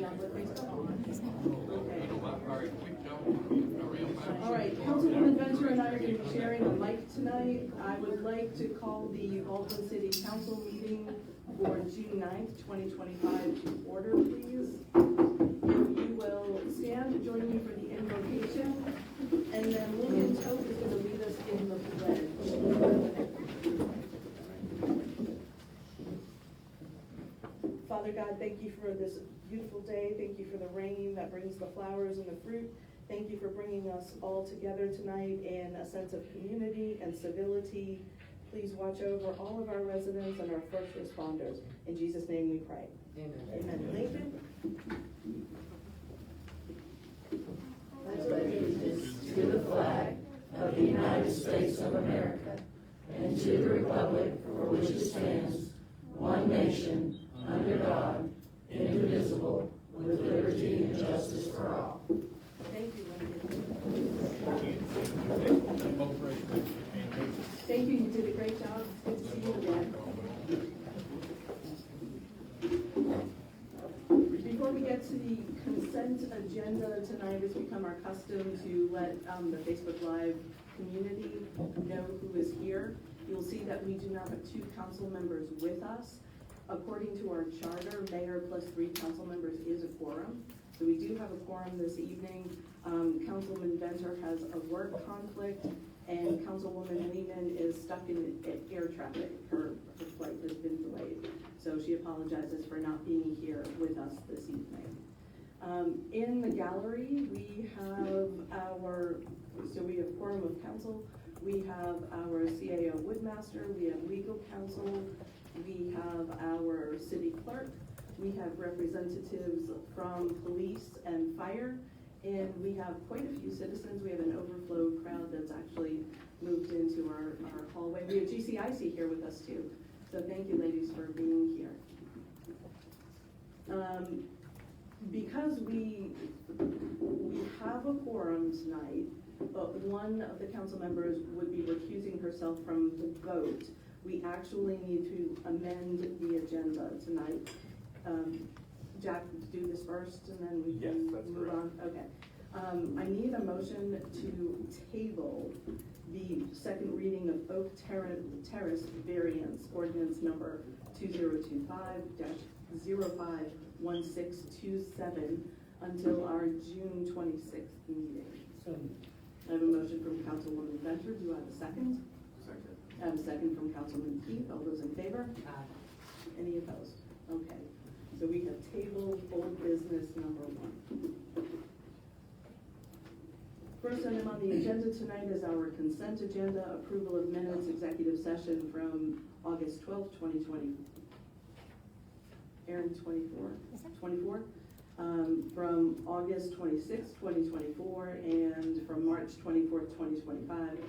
showing up with Facebook on. Okay. All right, Councilwoman Venture and I are going to be sharing a mic tonight. I would like to call the Baldwin City Council meeting for June 9th, 2025 to order, please. If you will stand, join me for the invocation, and then William Toth is going to lead us in the pledge. Father God, thank you for this beautiful day. Thank you for the rain that brings the flowers and the fruit. Thank you for bringing us all together tonight in a sense of community and civility. Please watch over all of our residents and our first responders. In Jesus' name we pray. Amen. Amen. Lincoln? Pledge allegiance to the flag of the United States of America and to the republic for which it stands, one nation, under God, indivisible, with liberty and justice for all. Thank you, Lincoln. Thank you. You did a great job. It's good to see you again. Before we get to the consent agenda tonight, it's become our custom to let the Facebook Live community know who is here. You'll see that we do not have 2 council members with us. According to our charter, mayor plus 3 council members is a quorum. So we do have a quorum this evening. Councilman Venter has a work conflict, and Councilwoman Lehman is stuck in air traffic. Her flight has been delayed. So she apologizes for not being here with us this evening. In the gallery, we have we have quorum of council. We have our CAO Woodmaster, we have legal counsel, we have our city clerk, we have representatives from police and fire, and we have quite a few citizens. We have an overflow crowd that's actually moved into our hallway. We have GCIC here with us too. So thank you, ladies, for being here. Because we have a quorum tonight, but one of the council members would be recusing herself from the vote, we actually need to amend the agenda tonight. Jack, do this first and then we can move on? Okay. I need a motion to table the second reading of Oak Terrace variance ordinance number 2025-051627 until our June 26th meeting. So I have a motion from Councilwoman Venter. Do I have a second? Second. I have a second from Councilman Keith. All those in favor? Aye. Any opposed? Okay. So we have tabled old business number 1. First item on the agenda tonight is our consent agenda, approval of minutes, executive session from August 12th, 2020. Aaron, 24? From August 26th, 2024, and from March 24th, 2025.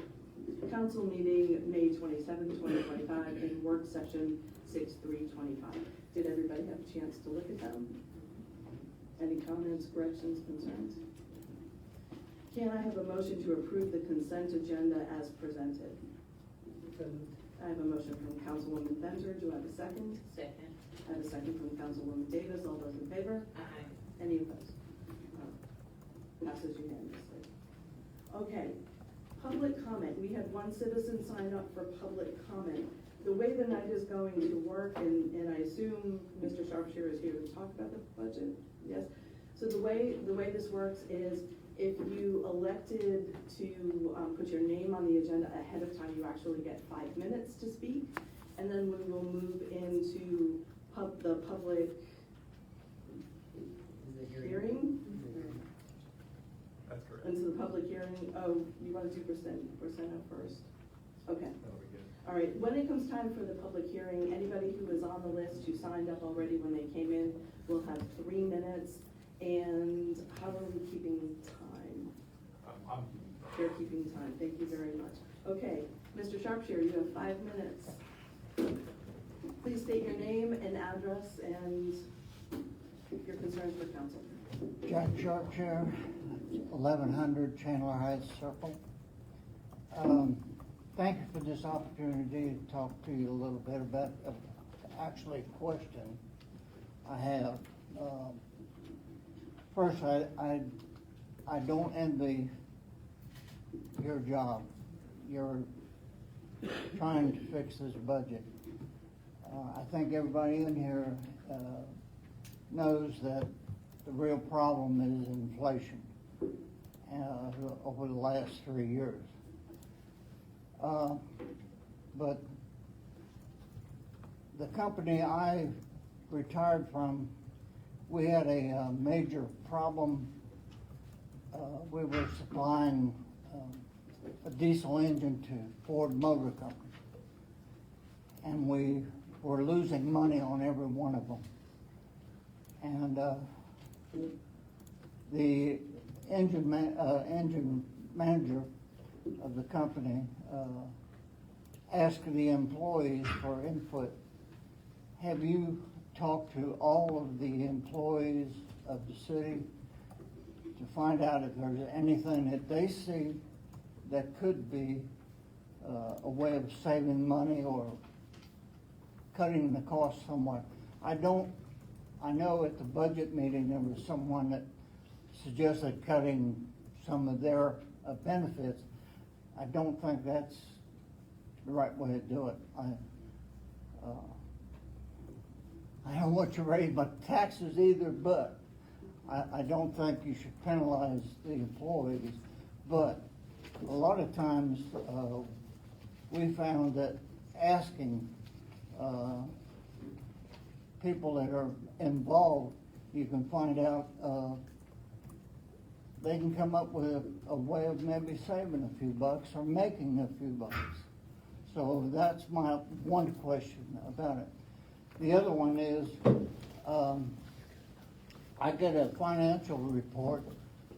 Council meeting, May 27th, 2025, and work session 6/3/25. Did everybody have a chance to look at them? Any comments, corrections, concerns? Can I have a motion to approve the consent agenda as presented? I have a motion from Councilwoman Venter. Do I have a second? Second. I have a second from Councilwoman Davis. All those in favor? Aye. Any opposed? Passes unanimously. Okay, public comment. We had one citizen sign up for public comment. The way the night is going to work, and I assume Mr. Sharpshire is here to talk about the budget, yes? So the way this works is if you elected to put your name on the agenda ahead of time, you actually get 5 minutes to speak, and then we will move into the public hearing. That's correct. Into the public hearing. Oh, you want to do percent up first? Okay. That'll be good. All right, when it comes time for the public hearing, anybody who is on the list who signed up already when they came in will have 3 minutes. And how are we keeping time? They're keeping time. Thank you very much. Okay, Mr. Sharpshire, you have 5 minutes. Please state your name and address and your concerns for council. Jack Sharpshire, 1100 Chandler Heights Circle. Thank you for this opportunity to talk to you a little bit about actually a question I have. First, I don't envy your job. You're trying to fix this budget. I think everybody in here knows that the real problem is inflation over the last 3 years. But the company I retired from, we had a major problem. We were supplying a diesel engine to Ford Motor Company, and we were losing money on every one of them. And the engine manager of the company asked the employees for input. Have you talked to all of the employees of the city to find out if there's anything that they see that could be a way of saving money or cutting the cost somewhat? I know at the budget meeting there was someone that suggested cutting some of their benefits. I don't think that's the right way to do it. I don't want you to raise my taxes either, but I don't think you should penalize the employees. But a lot of times we found that asking people that are involved, you can find out they can come up with a way of maybe saving a few bucks or making a few bucks. So that's my one question about it. The other one is, I get a financial report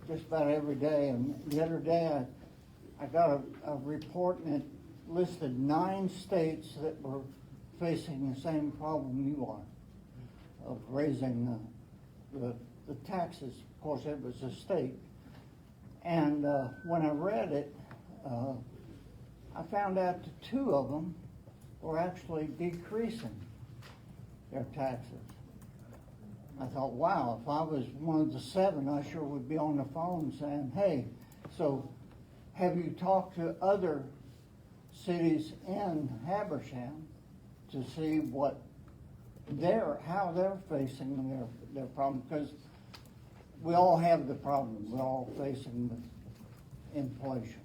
just about every day, and the other day I got a report and it listed 9 states that were facing the same problem you are, of raising the taxes. Of course, it was a state. And when I read it, I found out that 2 of them were actually decreasing their taxes. I thought, wow, if I was one of the 7, I sure would be on the phone saying, hey, so have you talked to other cities in Habersham to see how they're facing their problem? Because we all have the problem. We're all facing the inflation.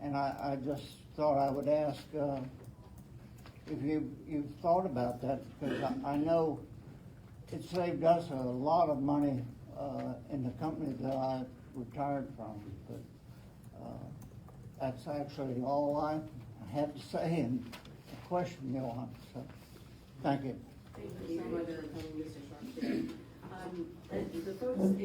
And I just thought I would ask if you've thought about that, because I know it saved us a lot of money in the company that I retired from. But that's actually all I have to say and the question you want. So, thank you. Thank you so much for coming, Mr. Sharpston. The folks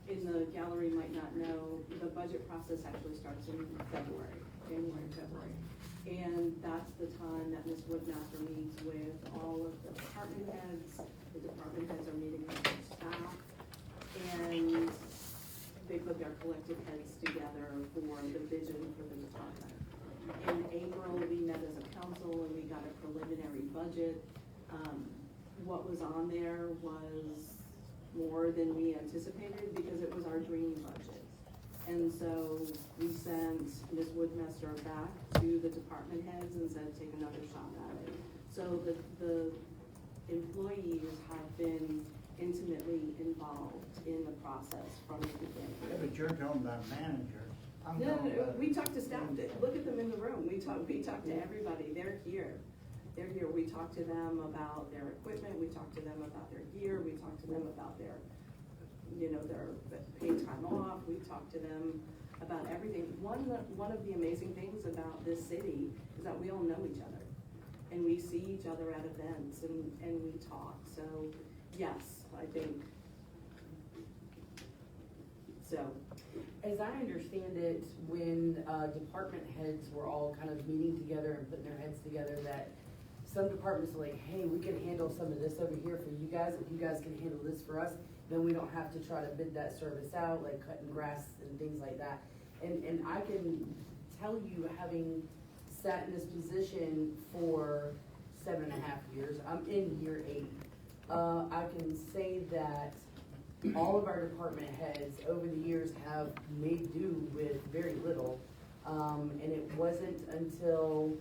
in the gallery might not know, the budget process actually starts in January, February. And that's the time that Ms. Woodmaster meets with all of the department heads. The department heads are meeting with their staff, and they put their collective heads together for the vision for the department. In April, we met as a council and we got a preliminary budget. What was on there was more than we anticipated because it was our dream budget. And so we sent Ms. Woodmaster back to the department heads and said, take another shot at it. So the employees have been intimately involved in the process from the beginning. Yeah, but you're talking about managers. No, we talked to staff. Look at them in the room. We talked to everybody. They're here. We talked to them about their equipment. We talked to them about their gear. We talked to them about their paid time off. We talked to them about everything. One of the amazing things about this city is that we all know each other, and we see each other at events, and we talk. So, yes, I think so. As I understand it, when department heads were all kind of meeting together and putting their heads together, that some departments were like, hey, we can handle some of this over here for you guys. If you guys can handle this for us, then we don't have to try to bid that service out, like cutting grass and things like that. And I can tell you, having sat in this position for 7.5 years, I'm in year 8. I can say that all of our department heads over the years have made do with very little. And it wasn't until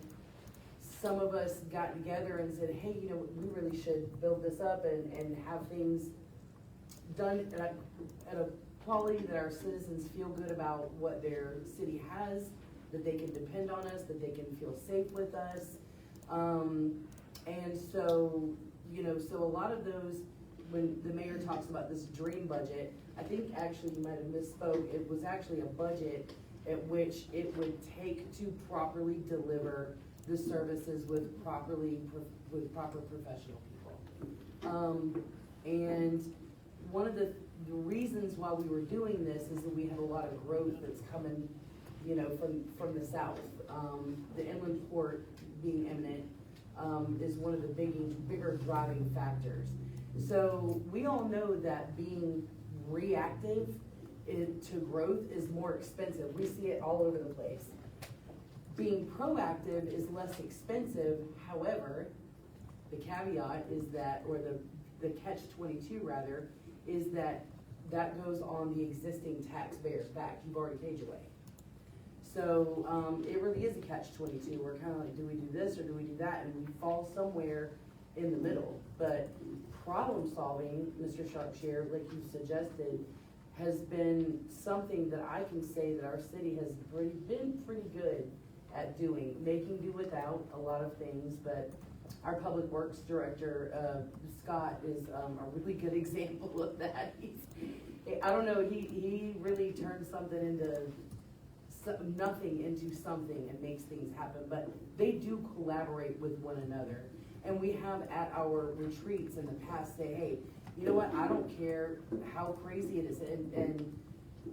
some of us got together and said, hey, you know, we really should build this up and have things done at a quality that our citizens feel good about what their city has, that they can depend on us, that they can feel safe with us. And so, you know, so a lot of those, when the mayor talks about this dream budget, I think actually you might have misspoke. It was actually a budget at which it would take to properly deliver the services with proper professional people. And one of the reasons why we were doing this is that we have a lot of growth that's coming, you know, from the south. The inland port being imminent is one of the bigger driving factors. So we all know that being reactive to growth is more expensive. We see it all over the place. Being proactive is less expensive. However, the caveat is that, or the catch-22 rather, is that goes on the existing taxpayer's back. You've already paid your way. So it really is a catch-22. We're kind of like, do we do this or do we do that? And we fall somewhere in the middle. But problem solving, Mr. Sharpshire, like you suggested, has been something that I can say that our city has been pretty good at doing, making do without a lot of things. But our public works director, Scott, is a really good example of that. I don't know, he really turns something into nothing into something and makes things happen, but they do collaborate with one another. And we have at our retreats in the past say, hey, you know what, I don't care how crazy it is. And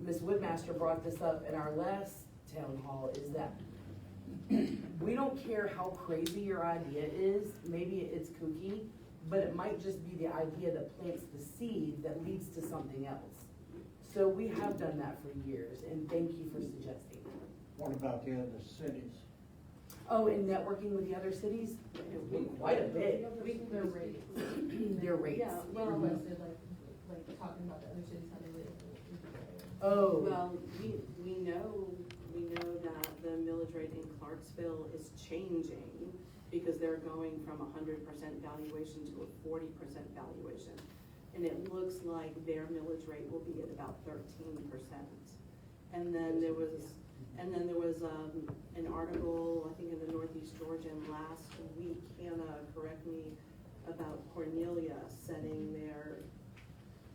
Ms. Woodmaster brought this up in our last town hall, is that we don't care how crazy your idea is. Maybe it's kooky, but it might just be the idea that plants the seed that leads to something else. So we have done that for years, and thank you for suggesting that. What about the other cities? Oh, and networking with the other cities? Quite a bit. Their rates. Their rates. Yeah, well, listed, like talking about the other cities, how they live. Oh. Well, we know that the millage rate in Clarksville is changing because they're going from 100% valuation to a 40% valuation. And it looks like their millage rate will be at about 13%. And then there was an article, I think in the Northeast Georgian last week, Hannah, correct me, about Cornelia setting their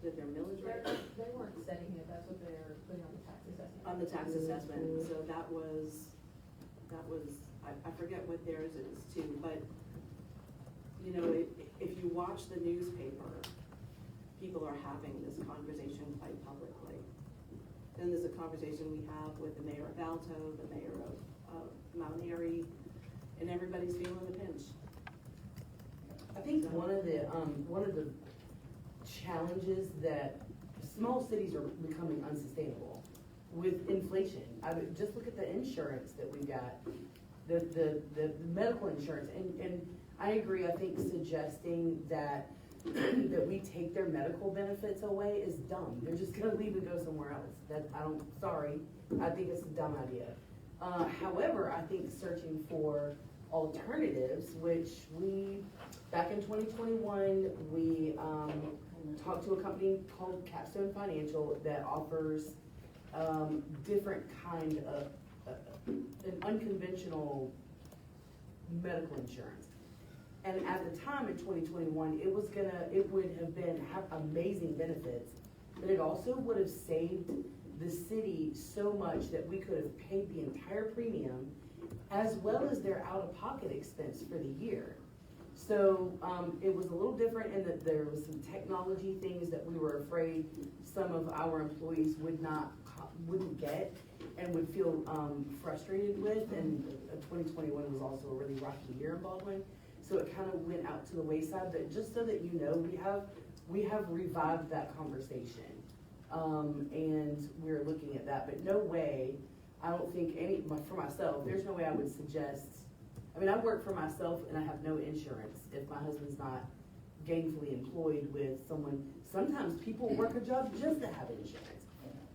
millage rate. They weren't setting it, that's what they're putting on the tax assessment. On the tax assessment, so that was, I forget what theirs is too, but, you know, if you watch the newspaper, people are having this conversation quite publicly. Then there's a conversation we have with the mayor of Alto, the mayor of Mount Airy, and everybody's feeling the pinch. I think one of the challenges that small cities are becoming unsustainable with inflation. I mean, just look at the insurance that we got, the medical insurance, and I agree. I think suggesting that that we take their medical benefits away is dumb. They're just gonna leave and go somewhere else. I think it's a dumb idea. However, I think searching for alternatives, which back in 2021, we talked to a company called Capstone Financial that offers different kind of an unconventional medical insurance. And at the time in 2021, it would have amazing benefits, but it also would have saved the city so much that we could have paid the entire premium as well as their out-of-pocket expense for the year. So it was a little different in that there was some technology things that we were afraid some of our employees wouldn't get and would feel frustrated with. And 2021 was also a really rocky year in Baldwin. So it kind of went out to the wayside, but just so that you know, we have revived that conversation. And we're looking at that, but no way, I don't think for myself, there's no way I would suggest, I mean, I work for myself and I have no insurance if my husband's not gainfully employed with someone. Sometimes people work a job just to have insurance.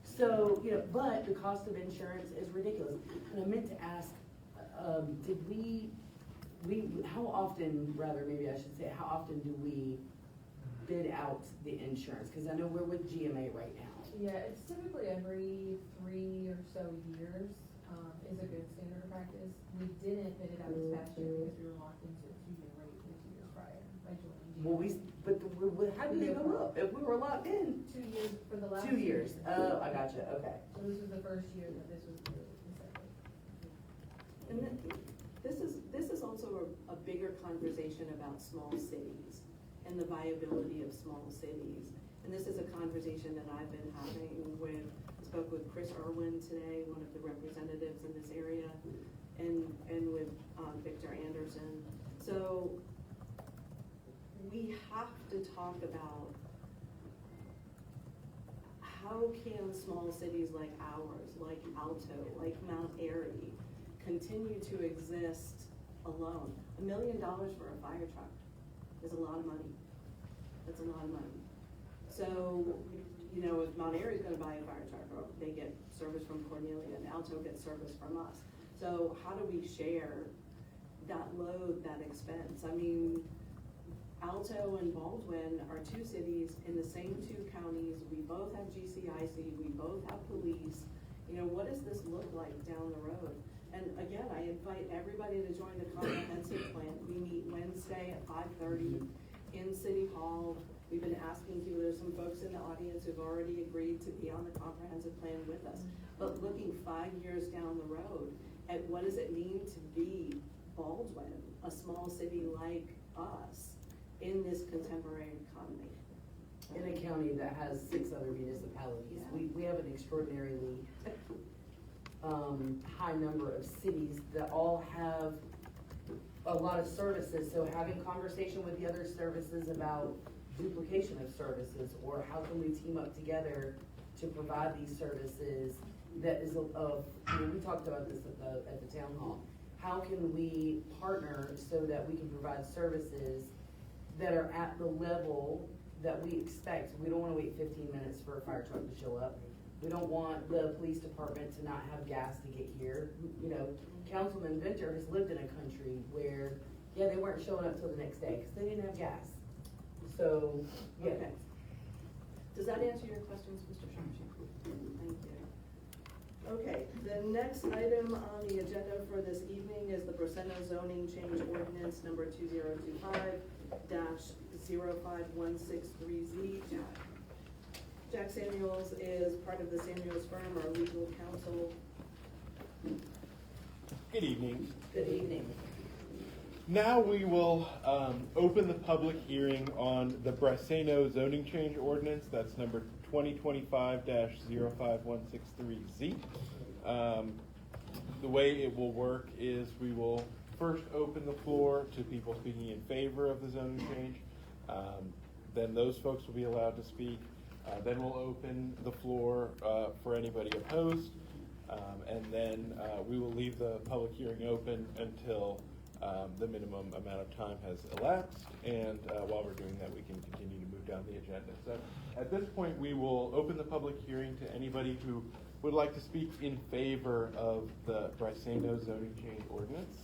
So, you know, but the cost of insurance is ridiculous. And I meant to ask, did how often, rather maybe I should say, how often do we bid out the insurance? Because I know we're with GMA right now. Yeah, it's typically every 3 or so years, is a good standard of practice. We didn't bid it out this past year because we were locked into a 2-year rate the 2 years prior by joining GMA. But how did they go up if we were locked in? 2 years for the last. 2 years. Oh, I gotcha, okay. So this was the first year that this was the second. And this is also a bigger conversation about small cities and the viability of small cities. And this is a conversation that I've been having spoke with Chris Irwin today, one of the representatives in this area, and with Victor Anderson. So we have to talk about how can small cities like ours, like Alto, like Mount Airy, continue to exist alone. $1 million for a fire truck is a lot of money. That's a lot of money. So, you know, if Mount Airy's gonna buy a fire truck, or they get service from Cornelia, and Alto gets service from us. So how do we share that load, that expense? I mean, Alto and Baldwin are 2 cities in the same 2 counties. We both have GCIC, we both have police. You know, what does this look like down the road? And again, I invite everybody to join the comprehensive plan. We meet Wednesday at 5:30 in City Hall. We've been asking people, there's some folks in the audience who've already agreed to be on the comprehensive plan with us. But looking 5 years down the road at what does it mean to be Baldwin, a small city like us, in this contemporary economy. In a county that has 6 other municipalities, we have an extraordinarily high number of cities that all have a lot of services. So having conversation with the other services about duplication of services, or how can we team up together to provide these services, that is we talked about this at the town hall. How can we partner so that we can provide services that are at the level that we expect? We don't wanna wait 15 minutes for a fire truck to show up. We don't want the police department to not have gas to get here. You know, Councilman Venter has lived in a country where, they weren't showing up till the next day because they didn't have gas. So, yeah. Okay. Does that answer your questions, Mr. Sharpshin? Thank you. Okay, the next item on the agenda for this evening is the Braceno zoning change ordinance number 2025-05163Z. Jack Samuels is part of the Samuels firm, our legal counsel. Good evening. Good evening. Now we will open the public hearing on the Braceno zoning change ordinance. That's number 2025-05163Z. The way it will work is we will first open the floor to people speaking in favor of the zoning change. Then those folks will be allowed to speak. Then we'll open the floor for anybody opposed. And then we will leave the public hearing open until the minimum amount of time has elapsed, and while we're doing that, we can continue to move down the agenda. So at this point, we will open the public hearing to anybody who would like to speak in favor of the Braceno zoning change ordinance.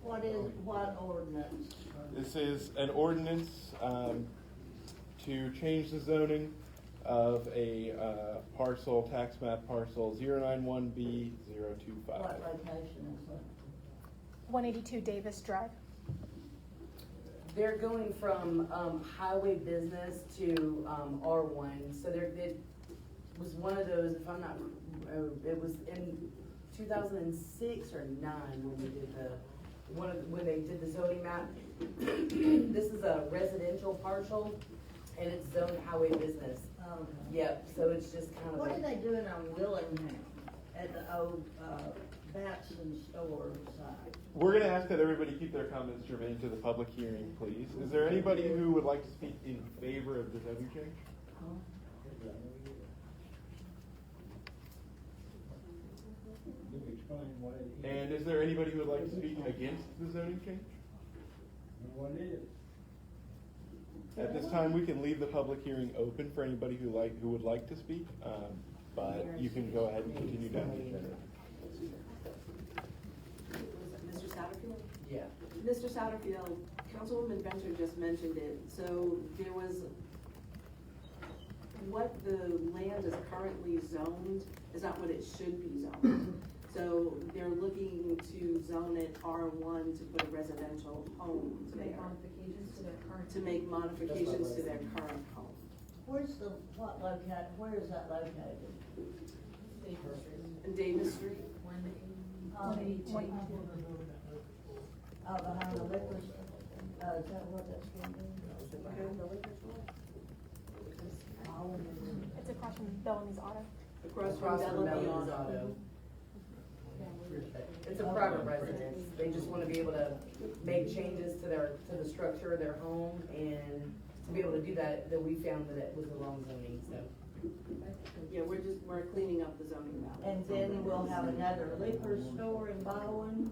What ordinance? This is an ordinance to change the zoning of a parcel, tax map parcel 091B025. What location is it? 182 Davis Drive. They're going from highway business to R1. So it was one of those, if I'm not, it was in 2006 or 9 when we did when they did the zoning map. This is a residential parcel, and it's zoned highway business. Okay. Yep, so it's just kind of What are like, they doing on Willingham at the old Batson store side? We're going to ask that everybody keep their comments germane to the public hearing, please. Is there anybody who would like to speak in favor of the zoning change? Huh? And is there anybody who would like to speak against the zoning change? At this time, we can leave the public hearing open for anybody who would like to speak, but you can go ahead and continue down the agenda. Mr. Satterfield? Yeah. Mr. Satterfield, Councilwoman Venture just mentioned it, so there was, what the land is currently zoned is not what it should be zoned. So they're looking to zone it R1 to put a residential home To make there, modifications to their current. to make modifications to their current home. Where's the, what located, where is that located? And Davis Street, Out behind the liquor store, is that what that's gonna be? behind the liquor store, It's across from Bellamy's Auto. across from Bellamy's Bellamy Auto. It's a private residence. They just wanna be able to make changes to the structure of their home, and to be able to do that we found that it was the wrong zoning, so. Yeah, we're cleaning up the zoning now. And then we'll have another liquor store in Bowen?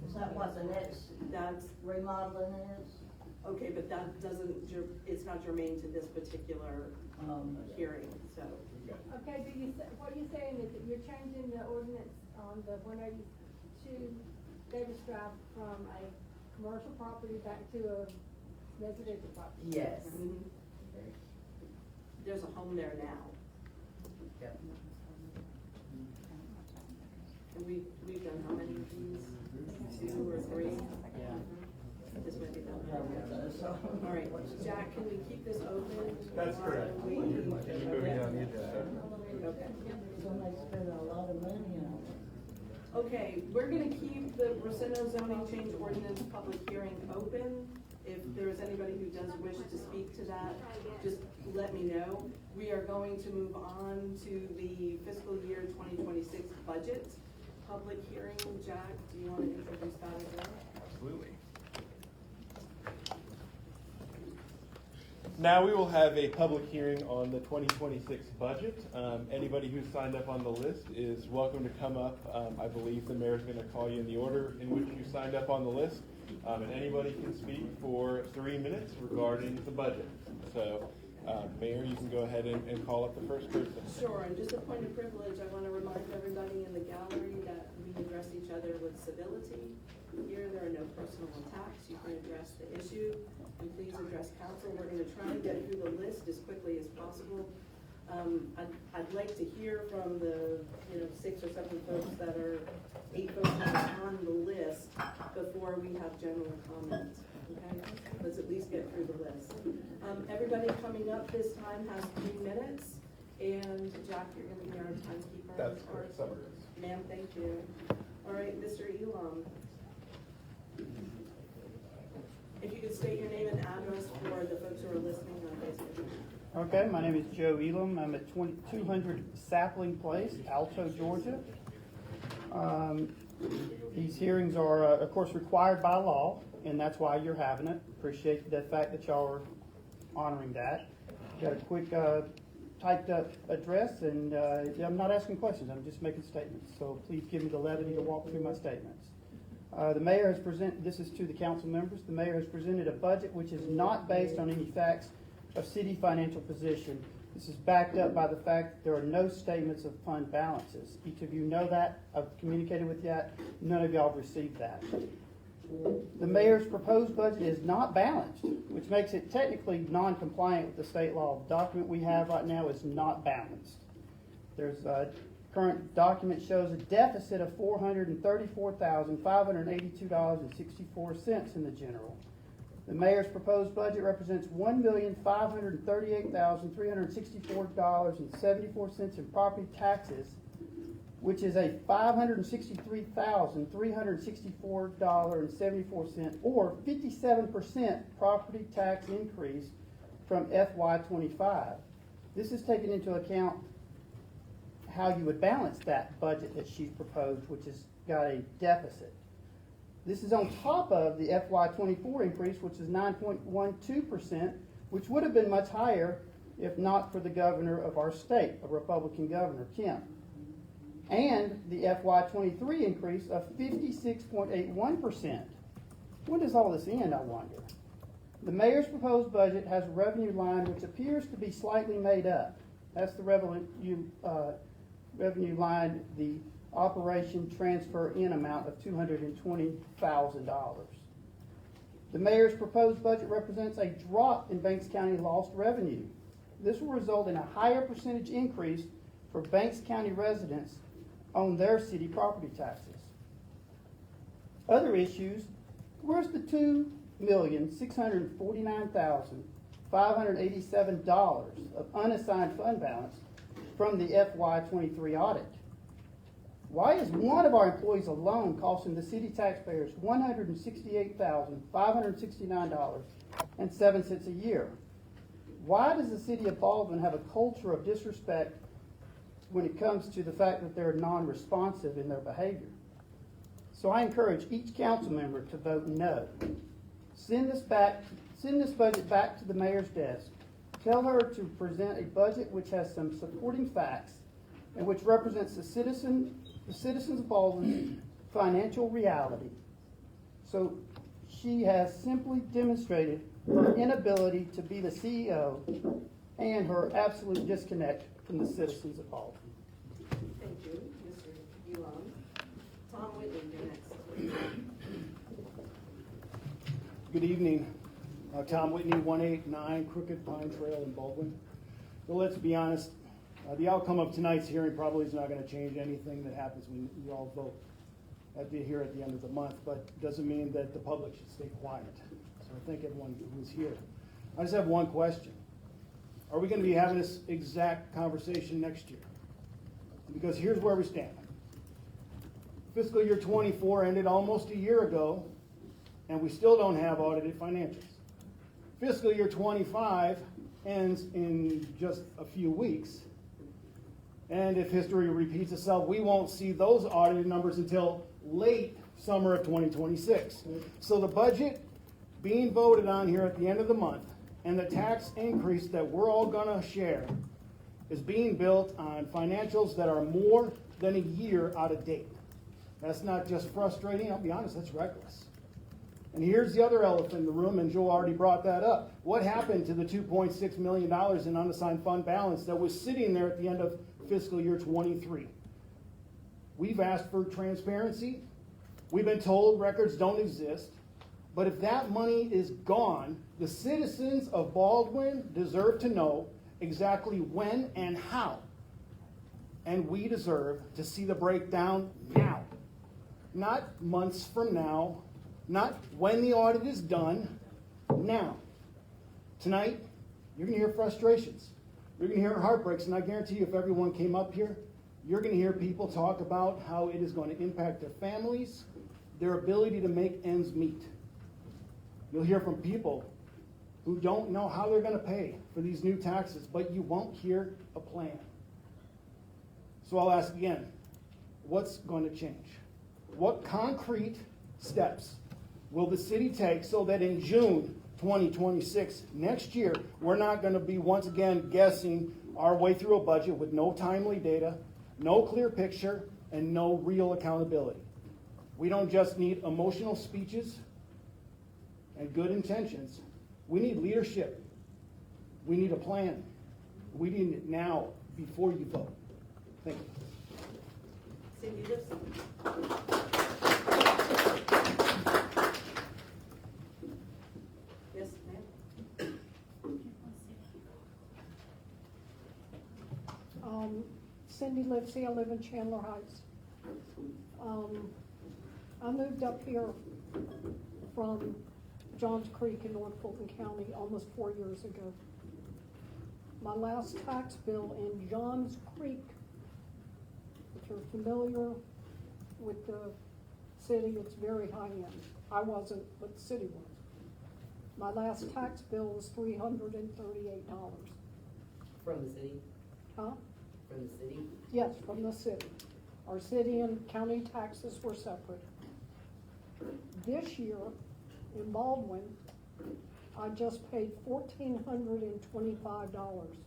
Is that what the next That's, remodeling is? okay, but that doesn't, it's not germane to this particular hearing, so. Okay, but what you're saying is that you're changing the ordinance on the 182 Davis Drive from a commercial property back to a residential property? Yes. Mhm. There's a home there now, Yep. and we've done how many of these? 2 or 3? Yeah. This might be done. So, All right, Jack, can we keep this open? That's correct. We- Can you go down the agenda? Okay. somebody spent a lot of money on it. Okay, we're gonna keep the Rosendo zoning change ordinance public hearing open. If there is anybody who does wish to speak to that, just let me know. We are going to move on to the fiscal year 2026 budget public hearing. Jack, do you want to introduce that as well? Absolutely. Now we will have a public hearing on the 2026 budget. Anybody who's signed up on the list is welcome to come up. I believe the mayor's going to call you in the order in which you signed up on the list. And anybody can speak for 3 minutes regarding the budget. So, Mayor, you can go ahead and call up the first person. Sure, and just a point of privilege, I want to remind everybody in the gallery that we address each other with civility. Here, there are no personal attacks. You can address the issue, and please address council. We're going to try and get through the list as quickly as possible. I'd like to hear from the, 6 or 7 folks that are, 8 folks that are on the list before we have general comments, okay? Let's at least get through the list. Everybody coming up this time has 3 minutes, and Jack, you're gonna be our timekeeper. That's correct, Summer is. Ma'am, thank you. All right, Mr. Elam. If you could state your name and address for the folks who are listening on Facebook. Okay, my name is Joe Elam. I'm at 2200 Sapling Place, Alto, Georgia. These hearings are, of course, required by law, and that's why you're having it. Appreciate the fact that y'all are honoring that. Got a quick typed up address, and I'm not asking questions, I'm just making statements. So please give me the levity to walk through my statements. The mayor has presented, this is to the council members, the mayor has presented a budget which is not based on any facts of city financial position. This is backed up by the fact that there are no statements of fund balances. Each of you know that, I've communicated with that, none of y'all have received that. The mayor's proposed budget is not balanced, which makes it technically non-compliant with the state law. The document we have right now is not balanced. There's a current document shows a deficit of $434,582.64 in the general. The mayor's proposed budget represents $1,538,364.74 in property taxes, which is a $563,364.74 or 57% property tax increase from FY25. This is taken into account how you would balance that budget that she's proposed, which has got a deficit. This is on top of the FY24 increase, which is 9.12%, which would have been much higher if not for the governor of our state, a Republican governor, Kemp. And the FY23 increase of 56.81%. When does all this end, I wonder? The mayor's proposed budget has a revenue line which appears to be slightly made up. That's the revenue line, the operation transfer in amount of $220,000. The mayor's proposed budget represents a drop in Banks County lost revenue. This will result in a higher percentage increase for Banks County residents on their city property taxes. Other issues, where's the $2,649,587 of unassigned fund balance from the FY23 audit? Why is one of our employees alone costing the city taxpayers $168,569.07 a year? Why does the city of Baldwin have a culture of disrespect when it comes to the fact that they're non-responsive in their behavior? So I encourage each council member to vote no. Send this budget back to the mayor's desk. Tell her to present a budget which has some supporting facts and which represents the citizens of Baldwin's financial reality. So she has simply demonstrated her inability to be the CEO and her absolute disconnect from the citizens of Baldwin. Thank you, Mr. Elon. Tom Whitley, you're next. Good evening. Tom Whitney, 189 Crooked Pine Trail in Baldwin. So let's be honest, the outcome of tonight's hearing probably is not going to change anything that happens when you all vote at the end of the month, but doesn't mean that the public should stay quiet. So I thank everyone who's here. I just have one question. Are we going to be having this exact conversation next year? Because here's where we stand. Fiscal year 24 ended almost a year ago, and we still don't have audited financials. Fiscal year 25 ends in just a few weeks. And if history repeats itself, we won't see those audited numbers until late summer of 2026. So the budget being voted on here at the end of the month and the tax increase that we're all gonna share is being built on financials that are more than a year out of date. That's not just frustrating, I'll be honest, that's reckless. And here's the other elephant in the room, and Joe already brought that up. What happened to the $2.6 million in unassigned fund balance that was sitting there at the end of fiscal year 23? We've asked for transparency. We've been told records don't exist. But if that money is gone, the citizens of Baldwin deserve to know exactly when and how. And we deserve to see the breakdown now. Not months from now, not when the audit is done, now. Tonight, you're going to hear frustrations. You're going to hear heartbreaks, and I guarantee you if everyone came up here, you're going to hear people talk about how it is going to impact their families, their ability to make ends meet. You'll hear from people who don't know how they're going to pay for these new taxes, but you won't hear a plan. So I'll ask again, what's going to change? What concrete steps will the city take so that in June 2026, next year, we're not going to be once again guessing our way through a budget with no timely data, no clear picture, and no real accountability? We don't just need emotional speeches and good intentions. We need leadership. We need a plan. We need it now before you vote. Thank you. Cindy Lipson. Yes, ma'am. Cindy Lipsy, I live in Chandler Heights. I moved up here from Johns Creek in North Fulton County almost 4 years ago. My last tax bill in Johns Creek, if you're familiar with the city, it's very high end. I wasn't, but the city was. My last tax bill was $338. From the city? Huh? From the city? Yes, from the city. Our city and county taxes were separate. This year, in Baldwin, I just paid $1,425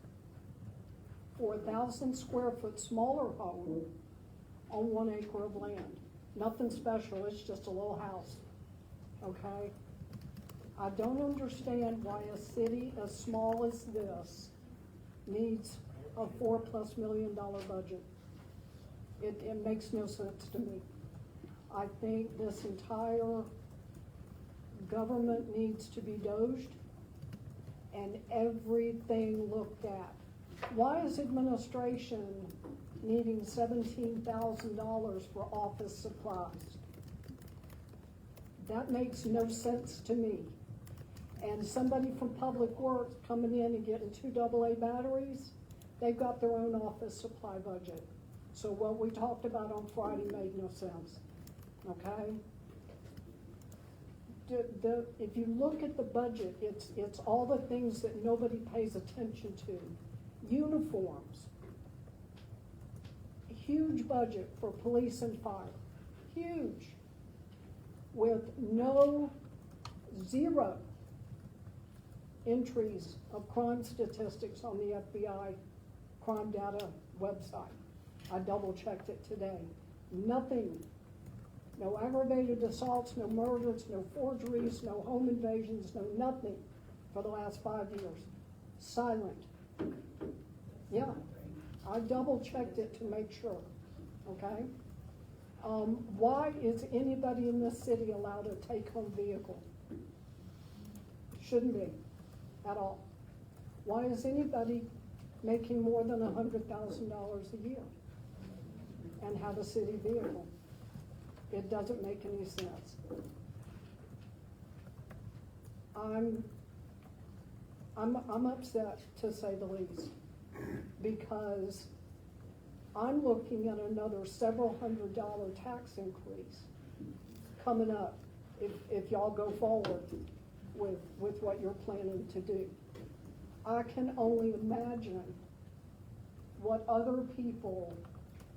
for 1,000 square foot smaller home on 1 acre of land. Nothing special, it's just a little house, okay? I don't understand why a city as small as this needs a $4+ million budget. It makes no sense to me. I think this entire government needs to be doged and everything looked at. Why is administration needing $17,000 for office supplies? That makes no sense to me. And somebody from Public Works coming in and getting 2 AA batteries, they've got their own office supply budget. So what we talked about on Friday made no sense, okay? If you look at the budget, it's all the things that nobody pays attention to. Uniforms. Huge budget for police and fire, huge. With zero entries of crime statistics on the FBI crime data website. I double checked it today. Nothing. No aggravated assaults, no murders, no forgeries, no home invasions, no nothing for the last 5 years. Silent. Yeah, I double checked it to make sure, okay? Why is anybody in this city allowed a take-home vehicle? Shouldn't be, at all. Why is anybody making more than $100,000 a year and have a city vehicle? It doesn't make any sense. I'm upset, to say the least, because I'm looking at another several $100 tax increase coming up if y'all go forward with what you're planning to do. I can only imagine what other people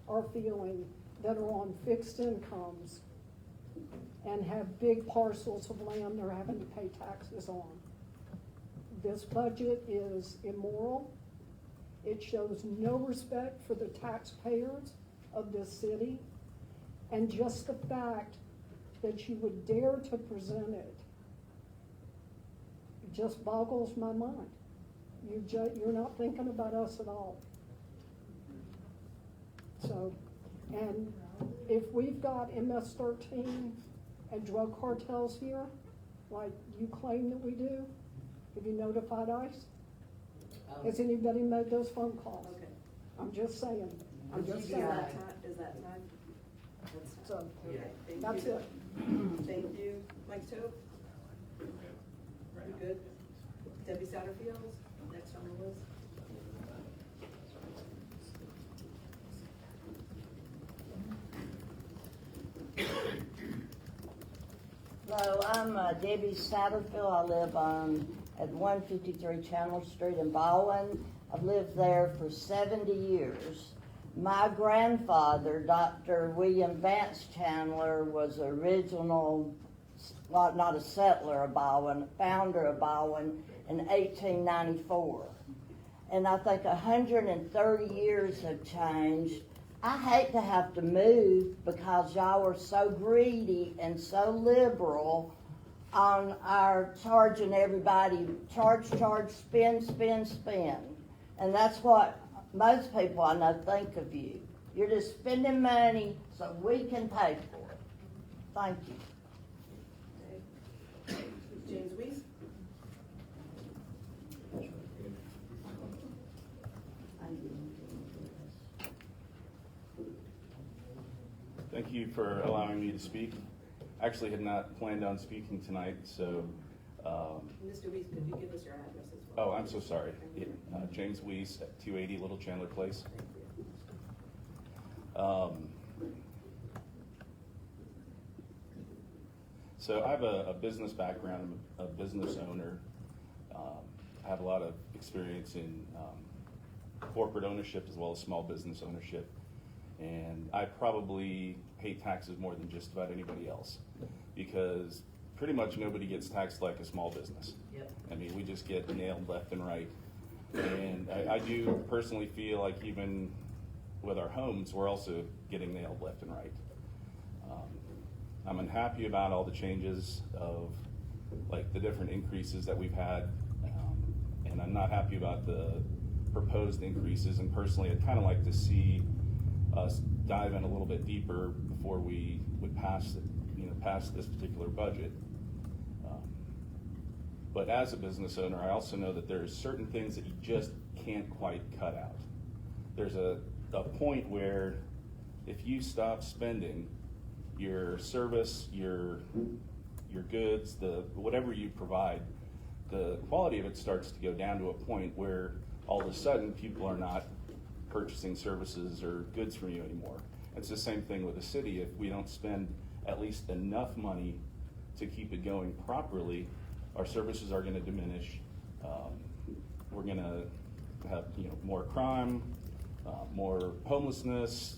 are feeling that are on fixed incomes and have big parcels of land they're having to pay taxes on. This budget is immoral. It shows no respect for the taxpayers of this city. And just the fact that you would dare to present it just boggles my mind. You're not thinking about us at all. So, and if we've got MS-13 and drug cartels here, like you claim that we do, have you notified ICE? Has anybody made those phone calls? Okay. I'm just saying. I'm just Is saying. that time? So, Okay, thank that's you. it. Thank you. Mike Tope? You good? Debbie Satterfield, next on the list. Hello, I'm Debbie Satterfield. I live at 153 Chandler Street in Baldwin. I've lived there for 70 years. My grandfather, Dr. William Vance Chandler, was original, well, not a settler of Baldwin, founder of Baldwin in 1894. And I think 130 years have changed. I hate to have to move because y'all are so greedy and so liberal on our charging everybody, charge, spend. And that's what most people I know think of you. You're just spending money so we can pay for it. Thank you. Okay. James Weiss? Thank you for allowing me to speak. I actually had not planned on speaking tonight, so. Mr. Weiss, could you give us your address as well? Oh, I'm so sorry. James Weiss at 280 Little Chandler Place. So I have a business background. I'm a business owner. I have a lot of experience in corporate ownership as well as small business ownership. And I probably pay taxes more than just about anybody else because pretty much nobody gets taxed like a small business. Yep. I mean, we just get nailed left and right. And I do personally feel like even with our homes, we're also getting nailed left and right. I'm unhappy about all the changes of like the different increases that we've had. And I'm not happy about the proposed increases, and personally, I'd kind of like to see us dive in a little bit deeper before we would pass this particular budget. But as a business owner, I also know that there's certain things that you just can't quite cut out. There's a point where if you stop spending, your service, your goods, whatever you provide, the quality of it starts to go down to a point where all of a sudden people are not purchasing services or goods from you anymore. It's the same thing with the city. If we don't spend at least enough money to keep it going properly, our services are going to diminish. We're going to have more crime, more homelessness,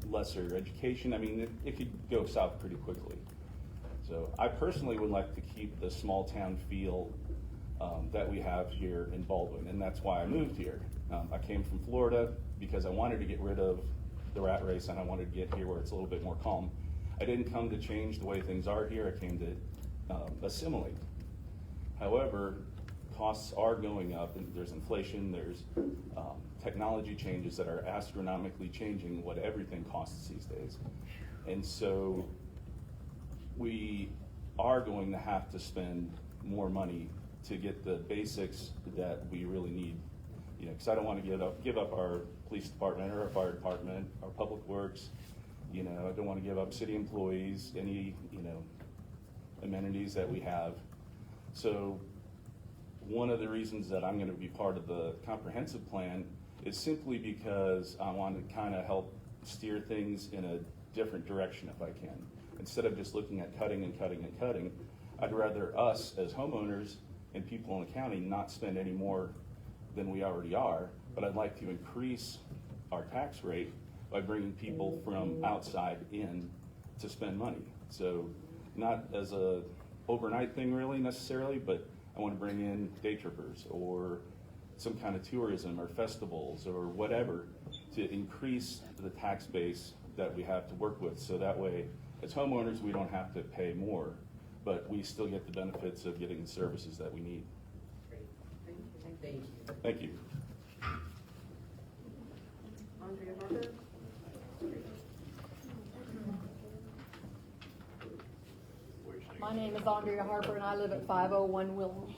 lesser education. I mean, it could go south pretty quickly. So I personally would like to keep the small town feel that we have here in Baldwin, and that's why I moved here. I came from Florida because I wanted to get rid of the rat race, and I wanted to get here where it's a little bit more calm. I didn't come to change the way things are here. I came to assimilate. However, costs are going up, and there's inflation, there's technology changes that are astronomically changing what everything costs these days. And so we are going to have to spend more money to get the basics that we really need. Because I don't want to give up our police department or our fire department, our public works. I don't want to give up city employees, any amenities that we have. So one of the reasons that I'm going to be part of the comprehensive plan is simply because I want to kind of help steer things in a different direction if I can. Instead of just looking at cutting and cutting and cutting, I'd rather us as homeowners and people in the county not spend any more than we already are, but I'd like to increase our tax rate by bringing people from outside in to spend money. So not as a overnight thing really necessarily, but I want to bring in day trippers or some kind of tourism or festivals or whatever to increase the tax base that we have to work with. So that way, as homeowners, we don't have to pay more, but we still get the benefits of getting the services that we need. Great. Thank you. Thank you. Andrea Barber? My name is Andrea Harper, and I live at 501 Willingham.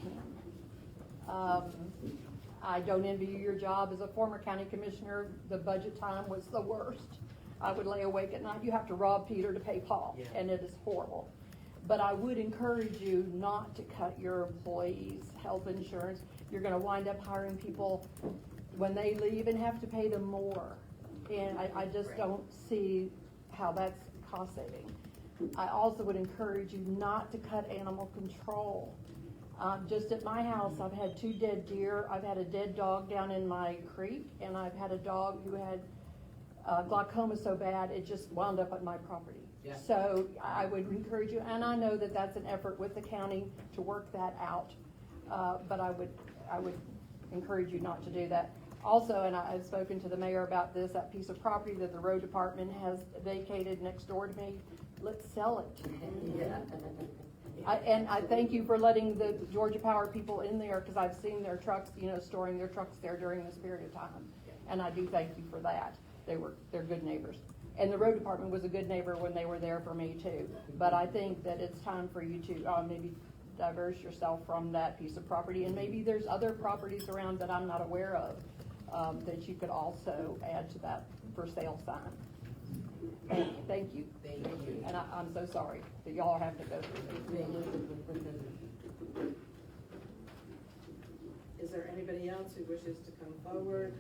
I don't envy you your job. As a former county commissioner, the budget time was the worst. I would lay awake at night. You have to rob Peter to pay Paul, and it is horrible. But I would encourage you not to cut your employees' health insurance. You're going to wind up hiring people when they leave and have to pay them more. And I just don't see how that's cost saving. I also would encourage you not to cut animal control. Just at my house, I've had 2 dead deer. I've had a dead dog down in my creek, and I've had a dog who had glaucoma so bad it just wound up on my property. Yeah. So I would encourage you, and I know that that's an effort with the county to work that out, but I would encourage you not to do that. Also, and I've spoken to the mayor about this, that piece of property that the road department has vacated next door to me, let's sell it. Yeah. And I thank you for letting the Georgia Power people in there, because I've seen their trucks, storing their trucks there during this period of time. And I do thank you for that. They're good neighbors. And the road department was a good neighbor when they were there for me too. But I think that it's time for you to maybe diverse yourself from that piece of property. And maybe there's other properties around that I'm not aware of that you could also add to that for sale sign. Thank you. Thank you. And I'm so sorry that y'all have to go through this. Is there anybody else who wishes to come forward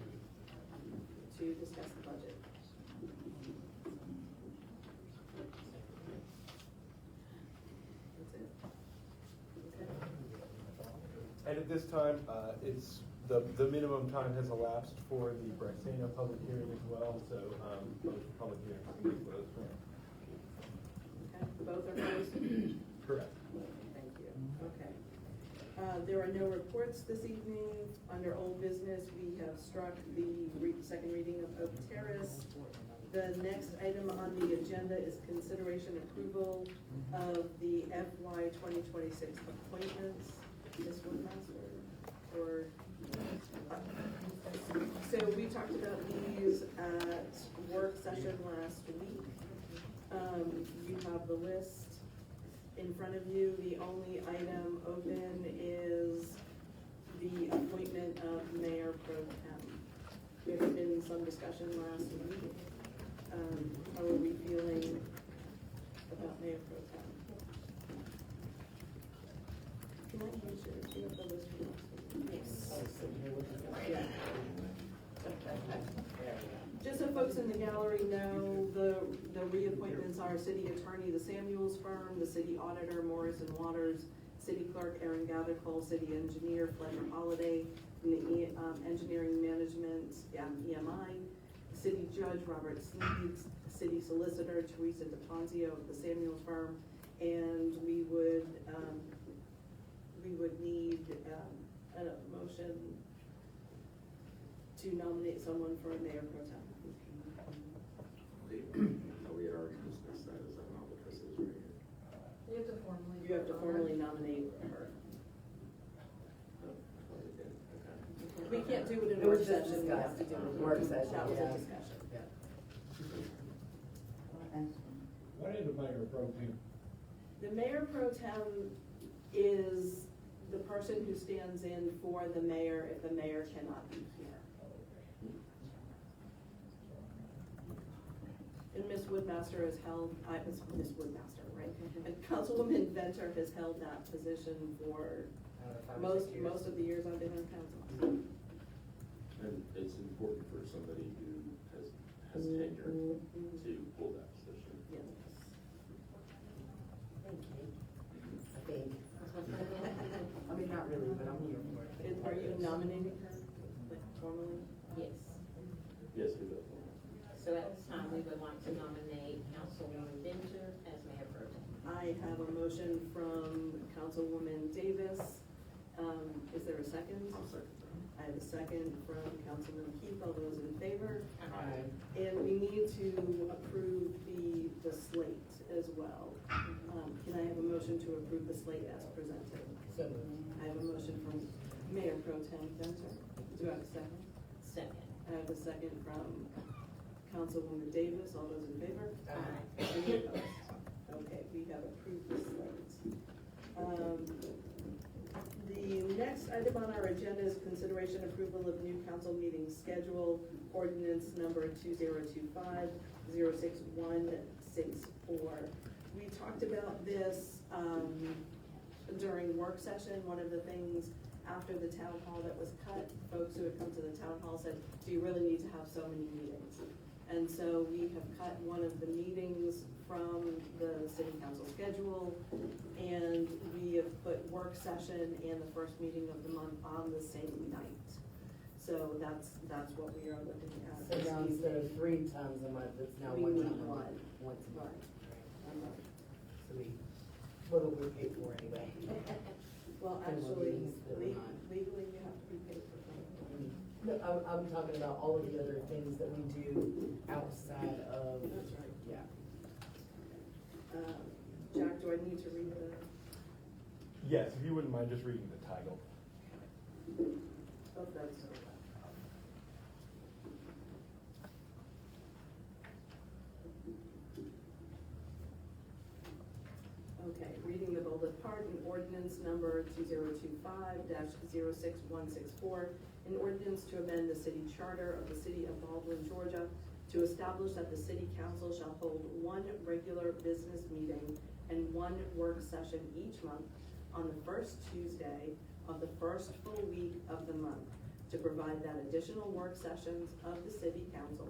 to discuss the budget? That's it. Okay. And at this time, it's the minimum time has elapsed for the Brexano public hearing as well, so both public hearings can be closed. Okay, both are closed? Correct. Thank you. Okay. There are no reports this evening. Under old business, we have struck the second reading of Oak Terrace. The next item on the agenda is consideration approval of the FY 2026 appointments. Ms. Woodmaster, or, so we talked about these at work session last week. You have the list in front of you. The only item open is the appointment of Mayor Pro Tem. There had been some discussion last week. How are we feeling about Mayor Pro Tem? Can I use yours? Do you have the list from last week? Yes. Yeah. Just so folks in the gallery know, the reappointments are city attorney, the Samuels firm, the city auditor, Morris and Waters, city clerk, Aaron Gathercole, city engineer, Fletcher Holiday, and the engineering management, EMI, city judge, Robert Sneeds, city solicitor, Teresa DePonzio of the Samuels firm, and we would need a motion to nominate someone for mayor pro tem. We had already discussed that, is that not what this is right here? You have to formally. You have to formally nominate her. We can't do it in It work was just session, we have to discussed. do it. Work session, That was yeah. a discussion. What is the mayor pro tem? The mayor pro tem is the person who stands in for the mayor if the mayor cannot be here. And Ms. Woodmaster has held, Ms. Woodmaster, right? And Councilwoman Venter has held that position for most of the years I've been on council. And it's important for somebody who has tenure to hold that position. Yes. Thank you. I think. I mean, not really, but I'm here for it. Are you nominating her, like, formally? Yes. Yes, we will. So at this time, we would like to nominate Councilwoman Venter as mayor pro tem. I have a motion from Councilwoman Davis. Is there a second? I'll second I have a second from Councilman Keith. All those in favor? Aye. And we need to approve the slate as well. Can I have a motion to approve the slate as presented? So moved. I have a motion from Mayor Pro Tem Venter. Do I have a second? Second. I have a second from Councilwoman Davis. All those in favor? Aye. Any opposed? Okay, we have approved the slate. The next item on our agenda is consideration approval of new council meeting schedule, ordinance number 2025-06164. We talked about this during work session. One of the things after the town hall that was cut, folks who had come to the town hall said, do you really need to have so many meetings? And so we have cut one of the meetings from the city council schedule, and we have put work session and the first meeting of the month on the same night. So that's what we are looking at. So now instead of 3 times a month, it's now We one need time a month. one. Once a month. Right. So what do we pay for anyway? Well, And we'll actually, use the line. legally, you have to be paid for something. No, I'm talking about all of the other things that we do outside of. That's right. Yeah. Jack, do I need to read the? Yes, if you wouldn't mind just reading the title. Oh, that's. Okay, reading the bolded part, in ordinance number 2025-06164, an ordinance to amend the city charter of the city of Baldwin, Georgia, to establish that the city council shall hold one regular business meeting and one work session each month on the first Tuesday of the first full week of the month, to provide that additional work sessions of the city council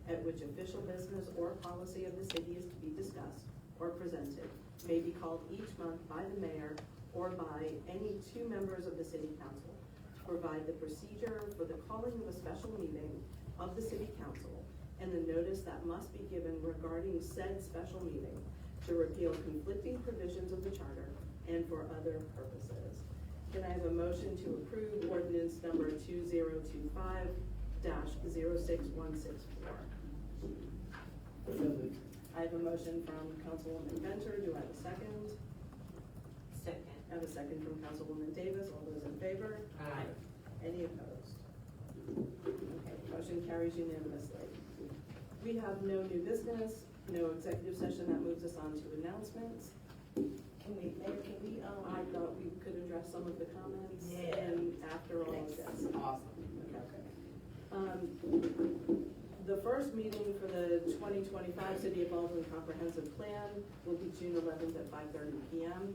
at which official business or policy of the city is to be discussed or presented may be called each month by the mayor or by any 2 members of the city council, to provide the procedure for the calling of a special meeting of the city council and the notice that must be given regarding said special meeting, to repeal conflicting provisions of the charter and for other purposes. Can I have a motion to approve ordinance number 2025-06164? So moved. I have a motion from Councilwoman Venter. Do I have a second? Second. I have a second from Councilwoman Davis. All those in favor? Aye. Any opposed? Okay, motion carries unanimously. We have no new business, no executive session. That moves us on to announcements. Mayor, can we, I thought we could address some of the comments. Yeah. And after all of this. Awesome. The first meeting for the 2025 City of Baldwin Comprehensive Plan will be June 11th at 5:30 p.m.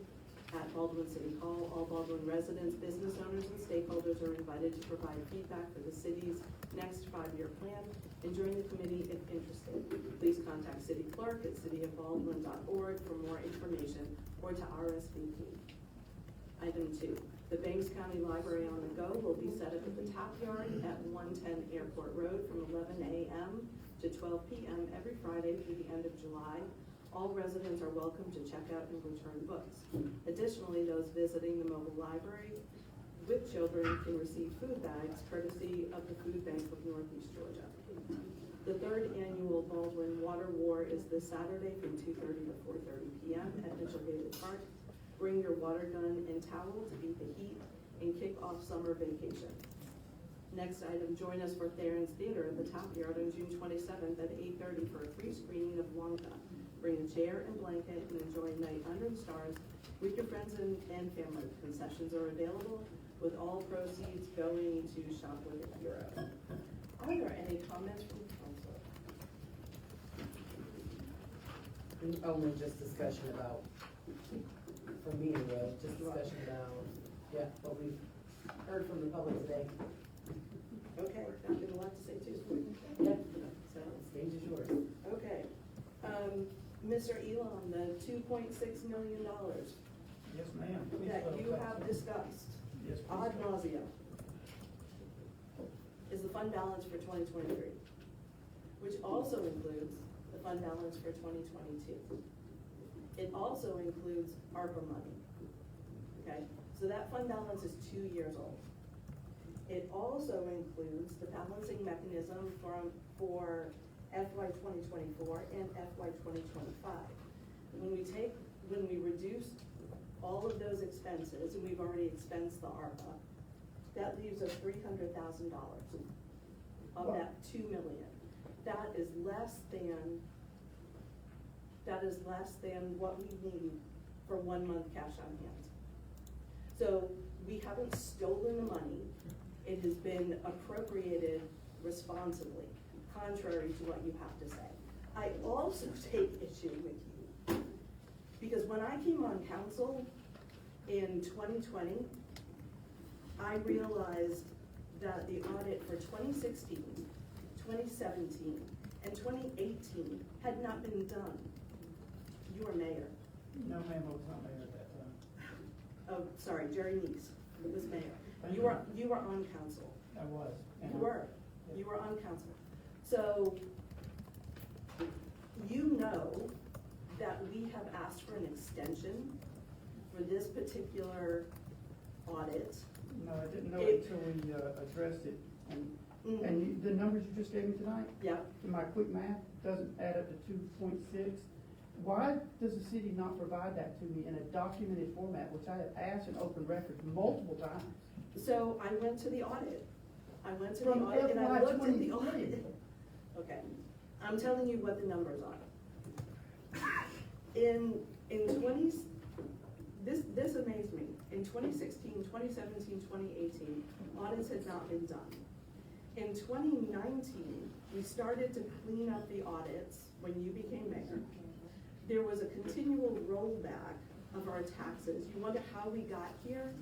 at Baldwin City Hall. All Baldwin residents, business owners, and stakeholders are invited to provide feedback for the city's next 5-year plan and join the committee if interested. Please contact City Clerk at cityofbaldwin.org for more information or to RSVP. Item 2. The Banks County Library on the Go will be set up at the Tap Yard at 110 Airport Road from 11 a.m. to 12 p.m. every Friday through the end of July. All residents are welcome to check out and return books. Additionally, those visiting the mobile library with children can receive food bags courtesy of the Food Bank of Northeast Georgia. The 3rd annual Baldwin Water War is this Saturday from 2:30 to 4:30 p.m. at Mitchell Haley Park. Bring your water gun and towel to beat the heat and kick off summer vacation. Next item, join us for Theron's Theater at the Top Yard on June 27th at 8:30 for a free screening of Wonka. Bring a chair and blanket and enjoy Night Under the Stars with your friends and family. Concessions are available with all proceeds going to Shop with a Hero. Are there any comments from council? Only just discussion about, for me anyway, just discussion about, yeah, what we've heard from the public today. Okay, I've got a lot to say too. Yeah. So, Stage is yours. okay. Mr. Elon, the $2.6 million Yes, ma'am. Please that vote, you have Council. discussed Yes, please ad vote. nauseum is the fund balance for 2023, which also includes the fund balance for 2022. It also includes ARPA money, okay? So that fund balance is 2 years old. It also includes the balancing mechanism for FY 2024 and FY 2025. When we reduce all of those expenses, and we've already expensed the ARPA, that leaves us $300,000 of that $2 million. That is less than what we need for 1 month cash on hand. So we haven't stolen the money. It has been appropriated responsibly, contrary to what you have to say. I also take issue with you, because when I came on council in 2020, I realized that the audit for 2016, 2017, and 2018 had not been done. You were mayor. No, ma'am, I was not mayor at that time. Oh, sorry, Jerry Neese was mayor. Thank You were on council. I was. and You I- were. You were on council. So, you know that we have asked for an extension for this particular audit. No, I didn't know It- it until we addressed it. And Mhm. the numbers you just gave me tonight, Yeah, in my quick math, doesn't add up to 2.6. Why does the city not provide that to me in a documented format, which I have asked in open records multiple times? so I went to the audit. I went to the From audit and I FY looked at the 23. audit. Okay, I'm telling you what the numbers are. In 20, this amazed me. In 2016, 2017, 2018, audits had not been done. In 2019, we started to clean up the audits when you became mayor. There was a continual rollback of our taxes. You wonder how we got here?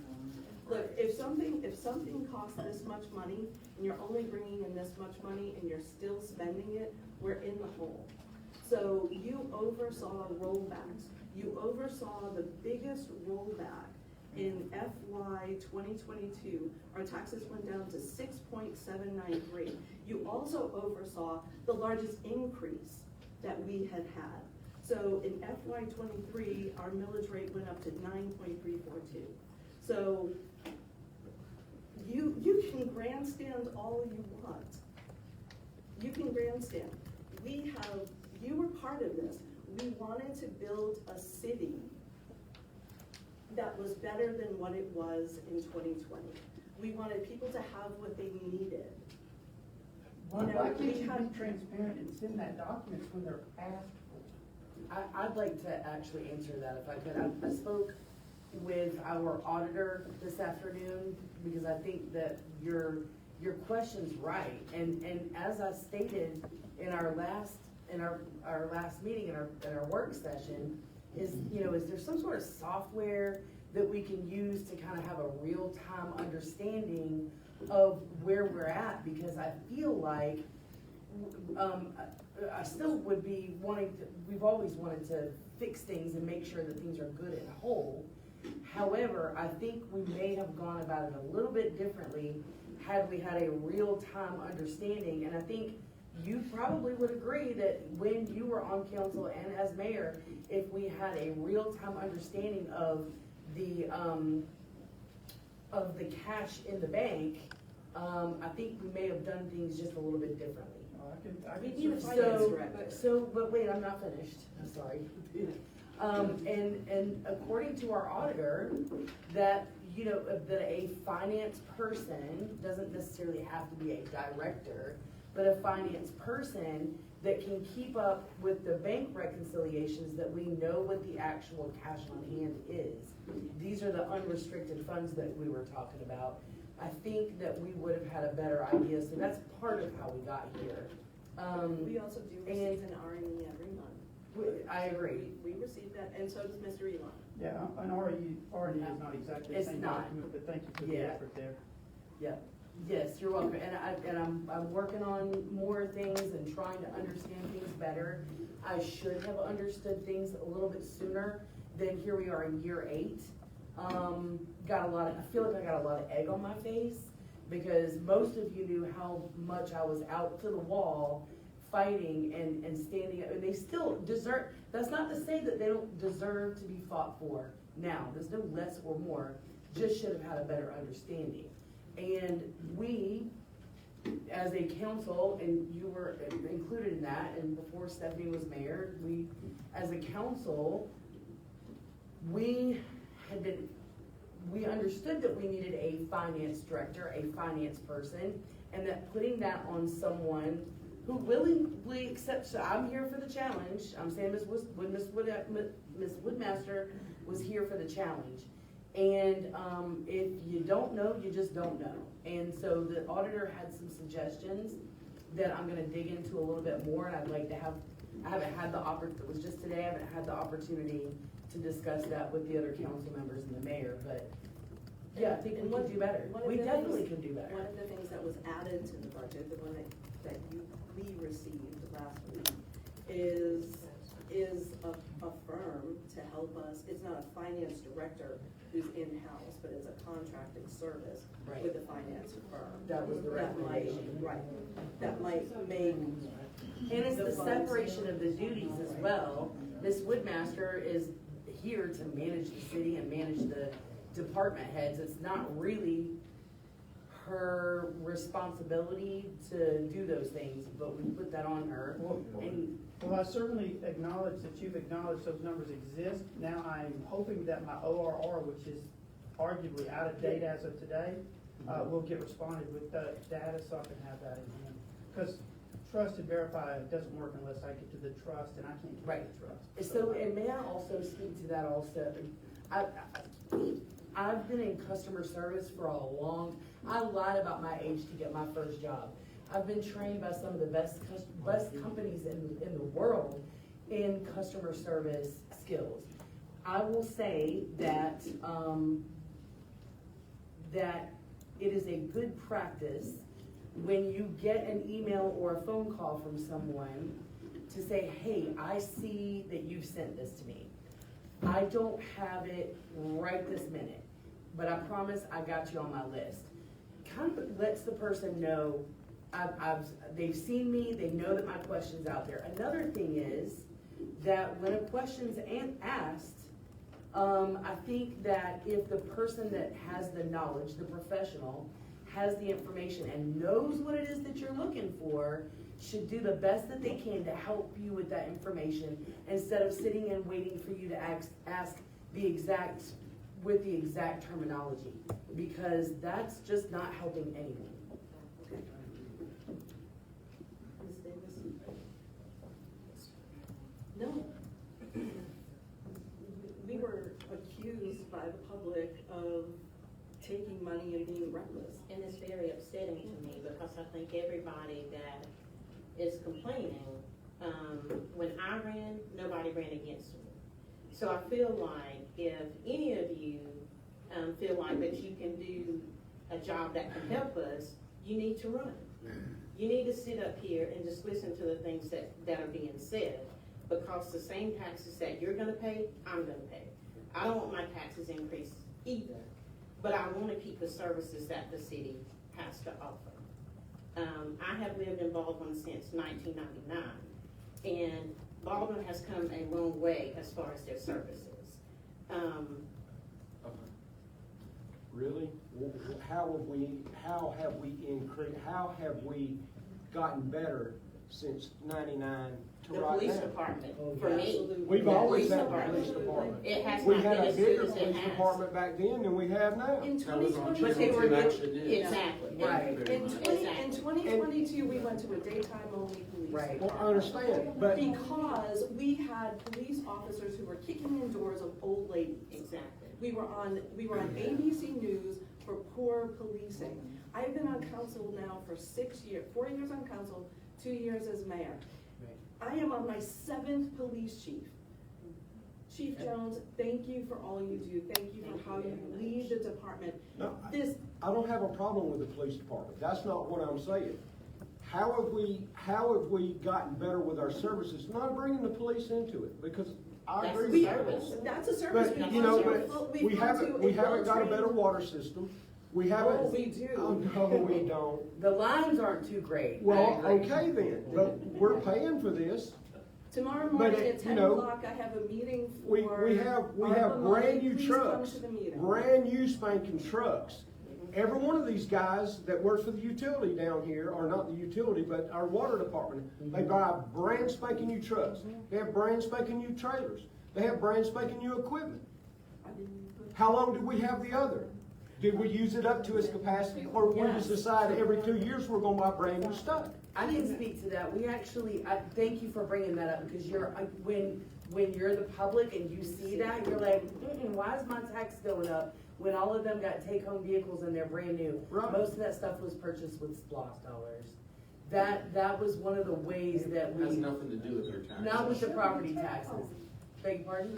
Look, if something costs this much money, and you're only bringing in this much money, and you're still spending it, we're in the hole. So you oversaw rollbacks. You oversaw the biggest rollback in FY 2022. Our taxes went down to 6.793. You also oversaw the largest increase that we had had. So in FY 23, our millage rate went up to 9.342. So you can grandstand all you want. You can grandstand. you were part of this. We wanted to build a city that was better than what it was in 2020. We wanted people to have what they needed. Why You know, can't we you had- be transparent and send that documents when they're asked for? I'd like to actually answer that if I could. I spoke with our auditor this afternoon because I think that your question's right. And as I stated in our last meeting, in our work session, is there some sort of software that we can use to kind of have a real-time understanding of where we're at? Because I feel like I still would be we've always wanted to fix things and make sure that things are good and whole. However, I think we may have gone about it a little bit differently had we had a real-time understanding. And I think you probably would agree that when you were on council and as mayor, if we had a real-time understanding of the cash in the bank, I think we may have done things just a little bit differently. We need a finance director. But wait, I'm not finished, I'm sorry. And according to our auditor, that, that a finance person doesn't necessarily have to be a director, but a finance person that can keep up with the bank reconciliations, that we know what the actual cash on hand is. These are the unrestricted funds that we were talking about. I think that we would have had a better idea, so that's part of how we got here. We also do receive an RME every month. I agree. We receive that, and so does Mr. Elon. Yeah, an RE is not exactly the It's same not. document, but thank you for the Yeah. effort there. Yeah, yes, you're welcome, and I'm working on more things and trying to understand things better. I should have understood things a little bit sooner than here we are in year 8. I feel like I got a lot of egg on my face, because most of you knew how much I was out to the wall fighting and standing up, and they still deserve. That's not to say that they don't deserve to be fought for now. There's no less or more, just should have had a better understanding. And we, as a council, and you were included in that, and before Stephanie was mayor, we, as a council, we understood that we needed a finance director, a finance person, and that putting that on someone who willingly accepts, so I'm here for the challenge. I'm saying Ms. Woodmaster was here for the challenge. And if you don't know, you just don't know. And so the auditor had some suggestions that I'm gonna dig into a little bit more, and I'd like to have, I haven't had the it was just today, I haven't had the opportunity to discuss that with the other council members and the mayor, but yeah, I think we can do better. We definitely can do better. One of the things that was added to the budget, the one that we received last week, is a firm to help us. It's not a finance director who's in-house, but it's a contracting service Right. with a finance firm. That was the recommendation. Right, that might make. And it's the separation of the duties as well. Ms. Woodmaster is here to manage the city and manage the department heads. It's not really her responsibility to do those things, but we put that on her. And Well, I certainly acknowledge that you've acknowledged those numbers exist. Now I'm hoping that my ORR, which is arguably out of date as of today, will get responded with the data so I can have that in hand. Because trust and verify doesn't work unless I get to the trust, and I can't get Right. to the trust. So, and may I also speak to that also? I've been in customer service for a long, I lied about my age to get my first job. I've been trained by some of the best companies in the world in customer service skills. I will say that, that it is a good practice when you get an email or a phone call from someone to say, hey, I see that you've sent this to me. I don't have it right this minute, but I promise I got you on my list. Kind of lets the person know they've seen me, they know that my question's out there. Another thing is that when a question's asked, I think that if the person that has the knowledge, the professional, has the information and knows what it is that you're looking for should do the best that they can to help you with that information instead of sitting and waiting for you to ask the exact terminology, because that's just not helping anyone. Ms. Davis? No. We were accused by the public of taking money and being reckless. And it's very upsetting to me because I think everybody that is complaining, when I ran, nobody ran against me. So I feel like if any of you feel like that you can do a job that can help us, you need to run. You need to sit up here and just listen to the things that are being said, because the same taxes that you're gonna pay, I'm gonna pay. I don't want my taxes increased either, but I wanna keep the services that the city has to offer. I have lived in Baldwin since 1999, and Baldwin has come a long way as far as their services. Really? How have we gotten better since '99 to The right police now? department, for me. We've always The had a police department. It has We not had been a as good bigger as it police has. department back then than we have now. In But they were Exactly. Right. In 2022, we went to a daytime only police. Right. Well, I understand, but Because we had police officers who were kicking in doors of old ladies. Exactly. We were on ABC News for poor policing. I've been on council now for 6 years, 4 years on council, 2 years as mayor. I am on my 7th police chief. Chief Jones, thank you for all you do. Thank you for how you lead the department. no, This, I don't have a problem with the police department. That's not what I'm saying. How have we gotten better with our services? Not bringing the police into it, because I That's agree a with service. that. that's a service. But, We've you know, gone to a but full- we we've gone to haven't got a full-trained- better water system. We haven't. Oh, we do. Oh, no, we don't. The lines aren't too great. I Well, agree. okay then, but we're paying for this. Tomorrow But morning it- at you 10 know, o'clock, I have a meeting for. We have ARPA money. brand new Please come trucks, to the meeting. brand new spanking trucks. Every one of these guys that works for the utility down here, or not the utility, but our water department, they buy brand spanking new trucks. They have brand spanking new trailers. They have brand spanking new equipment. How long did we have the other? Did we use it up to its capacity, or we just decide every 2 years we're gonna buy brand new stuff? I can speak to that. We actually, I thank you for bringing that up, because when you're the public and you see that, you're like, why is my tax going up when all of them got take-home vehicles and they're brand new? Right. Most of that stuff was purchased with SPLOST dollars. That was one of the ways that we. Has nothing to do with their taxes. Not with the property taxes. Beg your pardon?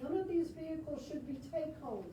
None of these vehicles should be take-home.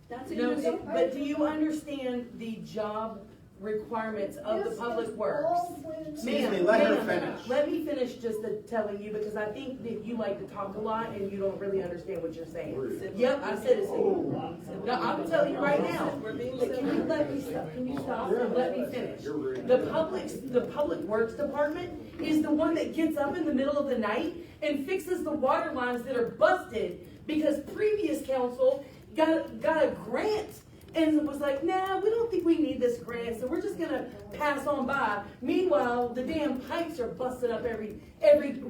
That's No, even. but do you understand the job requirements of the This public is works? Baldwin. Excuse me, let her finish. Let me finish just telling you, because I think that you like to talk a lot and you don't really understand what you're saying. Yep, I said it. No, I'm telling you right now. But can you let me stop? Can you stop and let me finish? The public works department is the one that gets up in the middle of the night and fixes the water lines that are busted because previous council got a grant and was like, nah, we don't think we need this grant, so we're just gonna pass on by. Meanwhile, the damn pipes are busted up every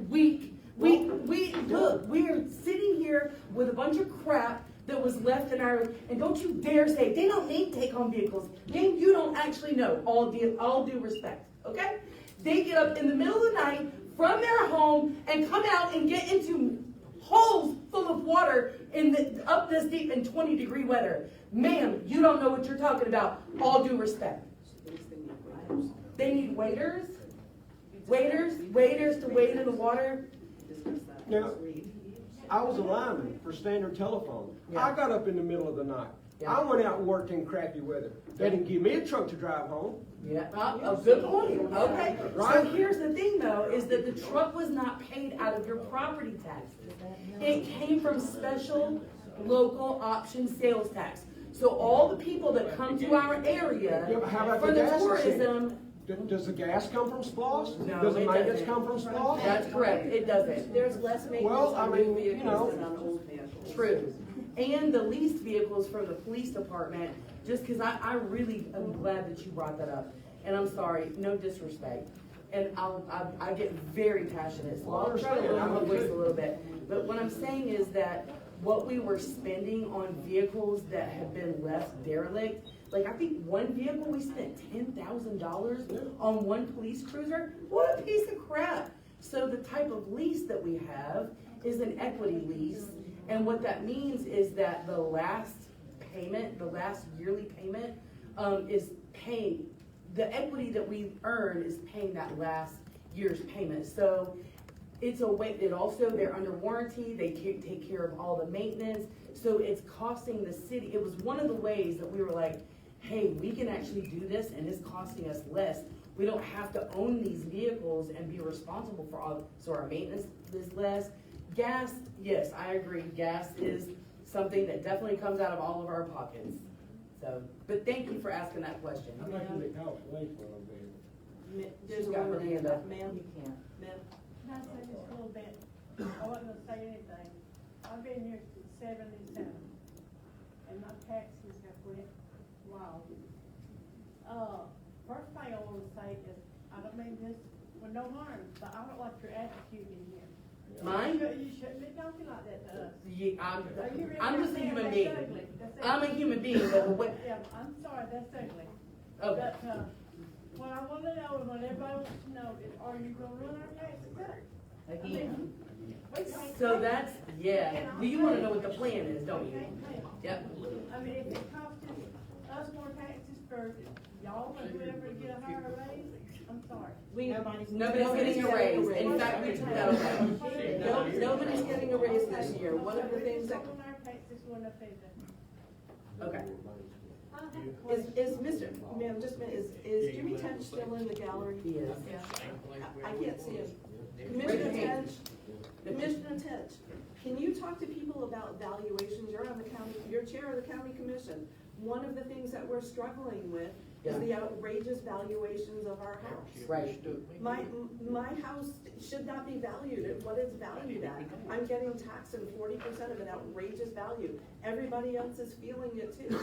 week. Look, we are sitting here with a bunch of crap that was left in our, and don't you dare say, they don't need take-home vehicles. You don't actually know, all due respect, okay? They get up in the middle of the night from their home and come out and get into holes full of water up this deep in 20-degree weather. Ma'am, you don't know what you're talking about, all due respect. They need waiters? Waiters to wait in the water? Now, I was a lineman for Standard Telephone. I got up in the middle of the night. I went out and worked in crappy weather. They didn't give me a truck to drive home. Yeah, a good point, okay. Right. So here's the thing though, is that the truck was not paid out of your property taxes. It came from special local option sales tax. So all the people that come to our area Yeah, but how about for the the gas tourism. Does the gas come from SPLOST? No, Does the it maintenance doesn't. come from SPLOST? That's correct, it doesn't. There's less maintenance Well, I on mean, new you vehicles know. than on old vehicles. True. and the leased vehicles for the police department, just because I really am glad that you brought that up. And I'm sorry, no disrespect. And I get very passionate, so I'll try to lower my voice a little bit. But what I'm saying is that what we were spending on vehicles that have been left derelict, like I think one vehicle we spent $10,000 on one police cruiser. What a piece of crap. So the type of lease that we have is an equity lease. And what that means is that the last payment, the last yearly payment, is paying, the equity that we earn is paying that last year's payment. So it's a way, it also, they're under warranty, they take care of all the maintenance. So it's costing the city, it was one of the ways that we were like, hey, we can actually do this and it's costing us less. We don't have to own these vehicles and be responsible for all, so our maintenance is less. Gas, yes, I agree, gas is something that definitely comes out of all of our pockets. So, but thank you for asking that question. How much does it cost to lease one of them? There's She's got her hand up. Ma'am? You can't. Ma'am? Can I say just a little bit? I wasn't gonna say anything. I've been here since '77, and my taxes have went wild. First thing I wanna say is, I don't mean this with no harm, but I don't like your attitude in here. Mine? You shouldn't be talking like that to us. Yeah, Are you really I'm just a saying human that's being. ugly? That's I'm a ugly. human being, but what, Yeah, I'm sorry, that's ugly. okay. But, what I wanna know and what everybody wants to know is, are you gonna run our taxes up? Again. We can't So pay. that's, yeah, you wanna know what the plan is, don't you? Yep. I mean, if it costs us more taxes for y'all or whoever to get a higher raise, I'm sorry. Nobody's getting a raise. In fact, we took that away. Nobody's getting a raise this year. One of the things that, On our taxes went up either. okay. Is Mr., ma'am, just a minute, is Jimmy Tench still in the gallery? He is. I can't see him. Commissioner Tench, Commissioner Tench, can you talk to people about valuations? You're on the county, you're chair of the county commission. One of the things that we're struggling with is the outrageous valuations of our house. Right. My house should not be valued at what it's valued at. I'm getting taxed in 40% of an outrageous value. Everybody else is feeling it too.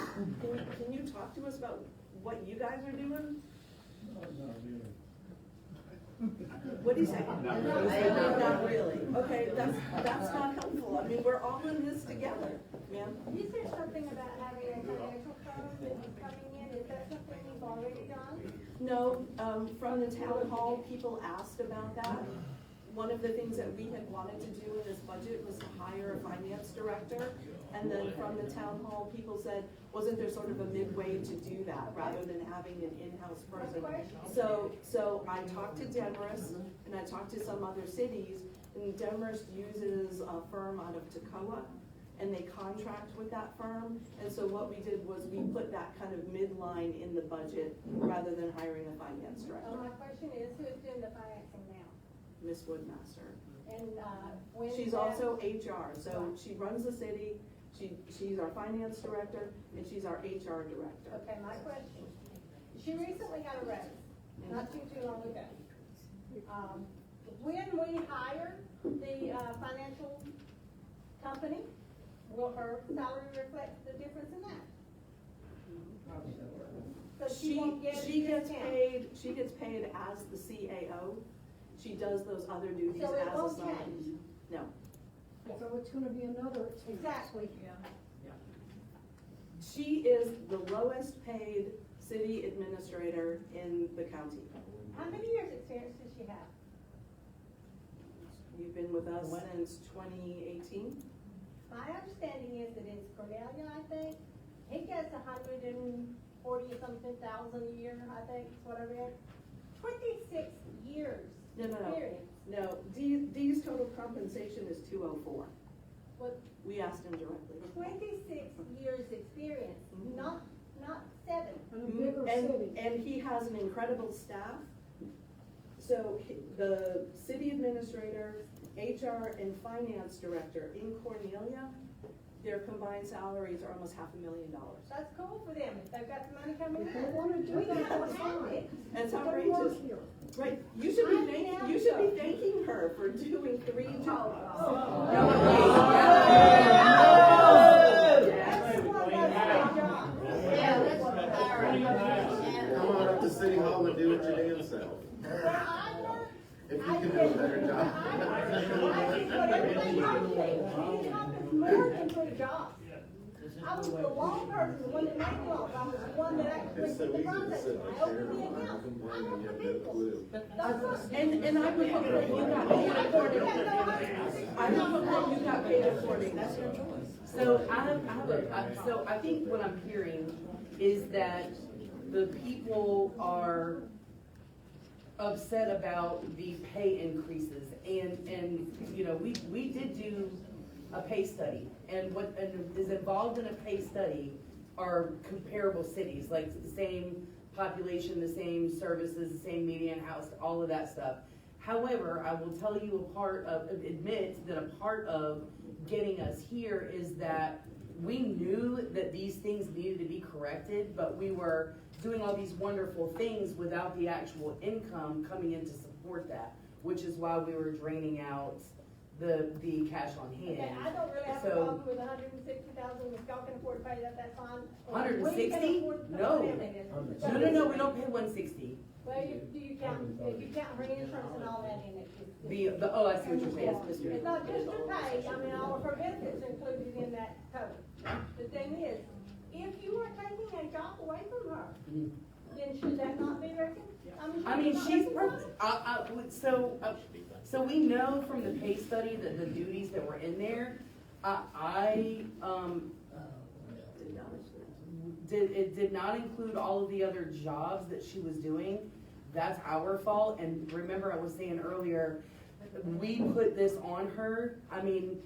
Can you talk to us about what you guys are doing? What do you say? Not really. Okay, that's not helpful. I mean, we're all in this together, ma'am. You said something about having a financial firm that was coming in, is that something you've already done? No, from the town hall, people asked about that. One of the things that we had wanted to do in this budget was to hire a finance director. And then from the town hall, people said, wasn't there sort of a midway to do that rather than having an in-house person? So I talked to Demorest and I talked to some other cities, and Demorest uses a firm out of Toccoa, and they contract with that firm. And so what we did was we put that kind of midline in the budget rather than hiring a finance director. My question is, who's doing the financing now? Miss Woodmaster. And, when? She's also HR, so she runs the city, she's our finance director, and she's our HR director. Okay, my question, she recently got a raise, not too long ago. When we hire the, financial company, will her salary reflect the difference in that? So she won't get a She gets discount. she gets paid as the CAO. She does those other duties So it as won't assigned. change? No. So it's gonna be another expense. Exactly. She is the lowest paid city administrator in the county. How many years experience does she have? You've been with us since 2018? My understanding is that it's Cornelia, I think, he gets 140-something thousand a year, I think, is what I read. 26 years No. experience. No, Dee's total compensation is 204. What? We asked him directly. 26 years experience, not 7. And he has an incredible staff. So the city administrator, HR, and finance director in Cornelia, their combined salaries are almost $500,000. That's cool for them, if they've got the money coming in. If they wanna do We that, don't that's have fine. it. That's Let them outrageous. work here. Right, you should be thanking her for doing 3 jobs. Oh. No, Come on up to City Hall and do it your damn self. If you can do a better job. More than put a job. I was the law person, the one that made laws, I was the one that actually It's so did the easy to process, sit I on a opened chair the and account, complain I and want you the have no people. clue. That's what. And I would hope that you got paid accordingly. I would hope that you got paid accordingly. That's your choice. So so I think what I'm hearing is that the people are upset about the pay increases, and, you know, we did do a pay study, and what is involved in a pay study are comparable cities, like the same population, the same services, the same median house, all of that stuff. However, I will tell you admit that a part of getting us here is that we knew that these things needed to be corrected, but we were doing all these wonderful things without the actual income coming in to support that, which is why we were draining out the cash on hand. Okay, I don't really have a So- problem with $160,000, if y'all can afford to pay that, that's fine. Or we can 160? afford to pay No. whatever it is. No, we don't pay 160. Well, do you count, if you count reinsurance and all that in it? Oh, I see what you're saying. It's not just your pay, I mean, all of her benefits are included in that total. The thing is, if you are taking a job away from her, then should that not be reckoned? I mean, should she's, it not be so we know from the pay study that the duties that were in there, it did not include all of the other jobs that she was doing. That's our fault, and remember I was saying earlier, we put this on her. I mean,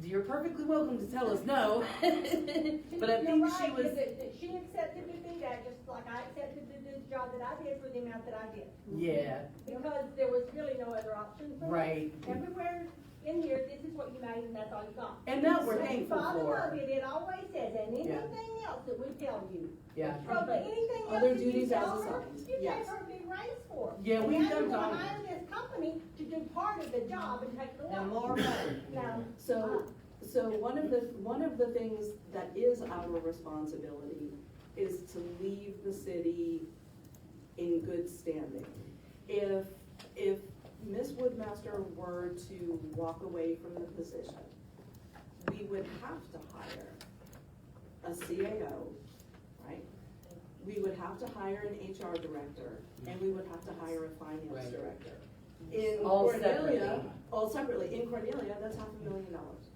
you're perfectly welcome to tell us no, but I think she was. She accepted to do that, just like I accepted to do the job that I did for the amount that I did. Yeah. Because there was really no other option for me. Right. Everywhere in here, this is what you made and that's all you got. And that we're At the thankful bottom for. of it, it always says, and anything else that we tell you. Yeah. Probably anything else Other that you duties tell as her, assigned. you Yes. take her a big raise for. Yeah, we've And now done you wanna done. hire this company to do part of the job and take the And work. more money. Now, So one of the things that is our responsibility is to leave the city in good standing. If Ms. Woodmaster were to walk away from the position, we would have to hire a CAO, right? We would have to hire an HR director, and we would have to hire a finance Right. director. In All Cornelia, separately. all separately, in Cornelia, that's $500,000.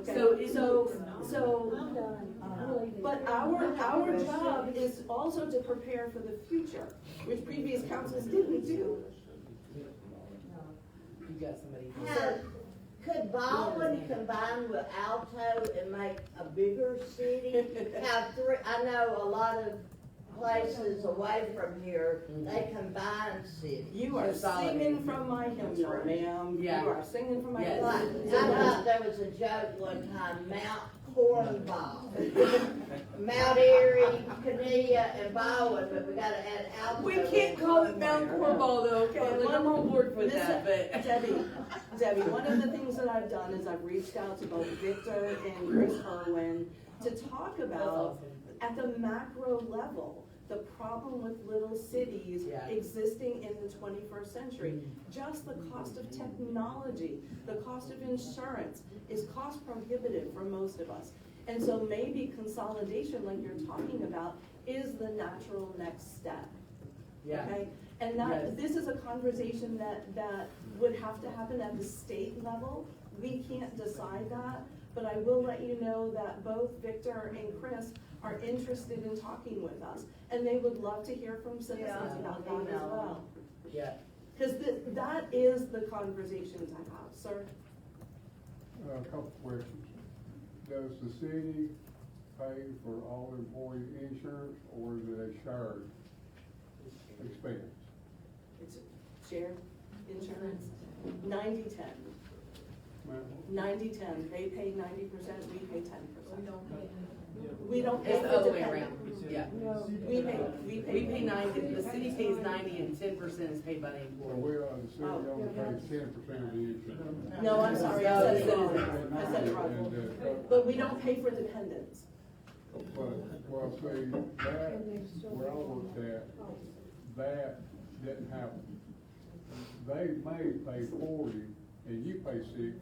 Okay, So I'm done. I'm leaving. but our job is also to prepare for the future, which previous councils didn't do. You got somebody. Could Baldwin combine with Alto and make a bigger city? Have three, I know a lot of places away from here, they combine cities. You are singing from my hymnal, ma'am. Yeah. You are singing from my Yes. Like, hymnal. I thought there was a joke one time, Mount Cornball. Mount Airy, Canilla, and Baldwin, but we gotta add Alto. We can't call it Mount Cornball though, okay? Like, I'm on board for that, but. Debbie, one of the things that I've done is I've reached out to both Victor and Chris Irwin to talk about, at the macro level, the problem with little cities Yeah. existing in the 21st century. Just the cost of technology, the cost of insurance is cost prohibitive for most of us. And so maybe consolidation, like you're talking about, is the natural next step. Yeah. Okay? And Yes. this is a conversation that would have to happen at the state level. We can't decide that, but I will let you know that both Victor and Chris are interested in talking with us. And they would love to hear from citizens Yeah, about that as well. Yeah. Because that is the conversation to have, sir. A couple questions. Does the city pay for all employee insurance, or is it a shared expense? It's shared insurance, 90-10. Ma'am? 90-10, they pay 90%, we pay 10%. We don't pay. We don't pay It's the for other way dependent. around, yeah. We We pay 90, the city pays 90 and 10% is paid by the So employee. we, the city only pays 10% of the insurance. No, I'm sorry, I said it wrong. I said it wrong. And, But we don't pay for dependents. well, see, that that didn't happen. They may pay 40 and you pay 60,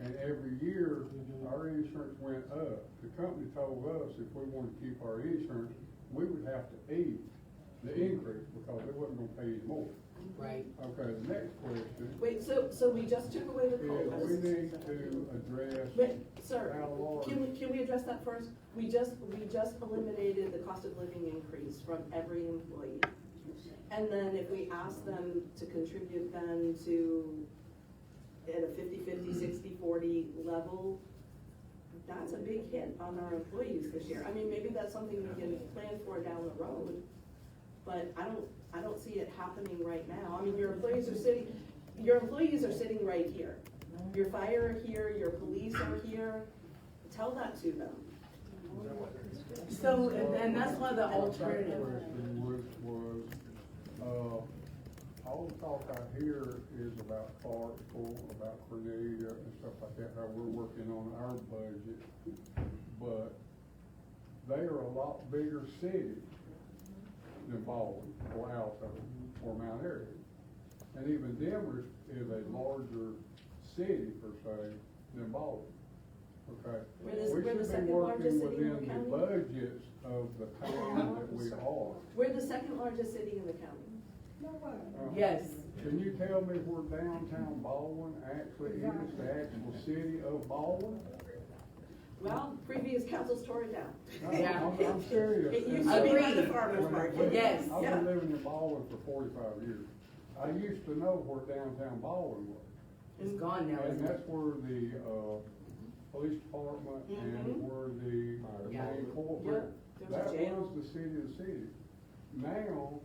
and every year our insurance went up. The company told us if we wanted to keep our insurance, we would have to eat the increase because they wasn't gonna pay any more. Right. Okay, the next question Wait, so we just took away the is COLAs? we need to address Wait, sir, how large. can we address that first? We just eliminated the cost of living increase from every employee. And then if we ask them to contribute then to, at a 50-50, 60-40 level, that's a big hit on our employees this year. I mean, maybe that's something we can plan for down the road, but I don't see it happening right now. I mean, your employees are sitting right here. Your fire are here, your police are here. Tell that to them. So, and that's why the alternative. All the talk I hear is about Clarksville, about Cornelia and stuff like that, how we're working on our budget. But they are a lot bigger city than Baldwin or Alto or Mount Airy. And even Denver is a larger city per se than Baldwin. Okay? We're the second largest city in the We should be working within county. the budgets of the town that we are. We're the second largest city in the county. Yes. Can you tell me where downtown Baldwin actually is, the actual city of Baldwin? Well, previous councils tore it down. No, Yeah. I'm serious. It used to be by the Agreed. farmer's market. Yes. I've Yeah. been living in Baldwin for 45 years. I used to know where downtown Baldwin was. It's gone now, And isn't it? that's where the, police department and where the Yeah. main Yep, corporate, there's a that jail. was the city of the city. Now,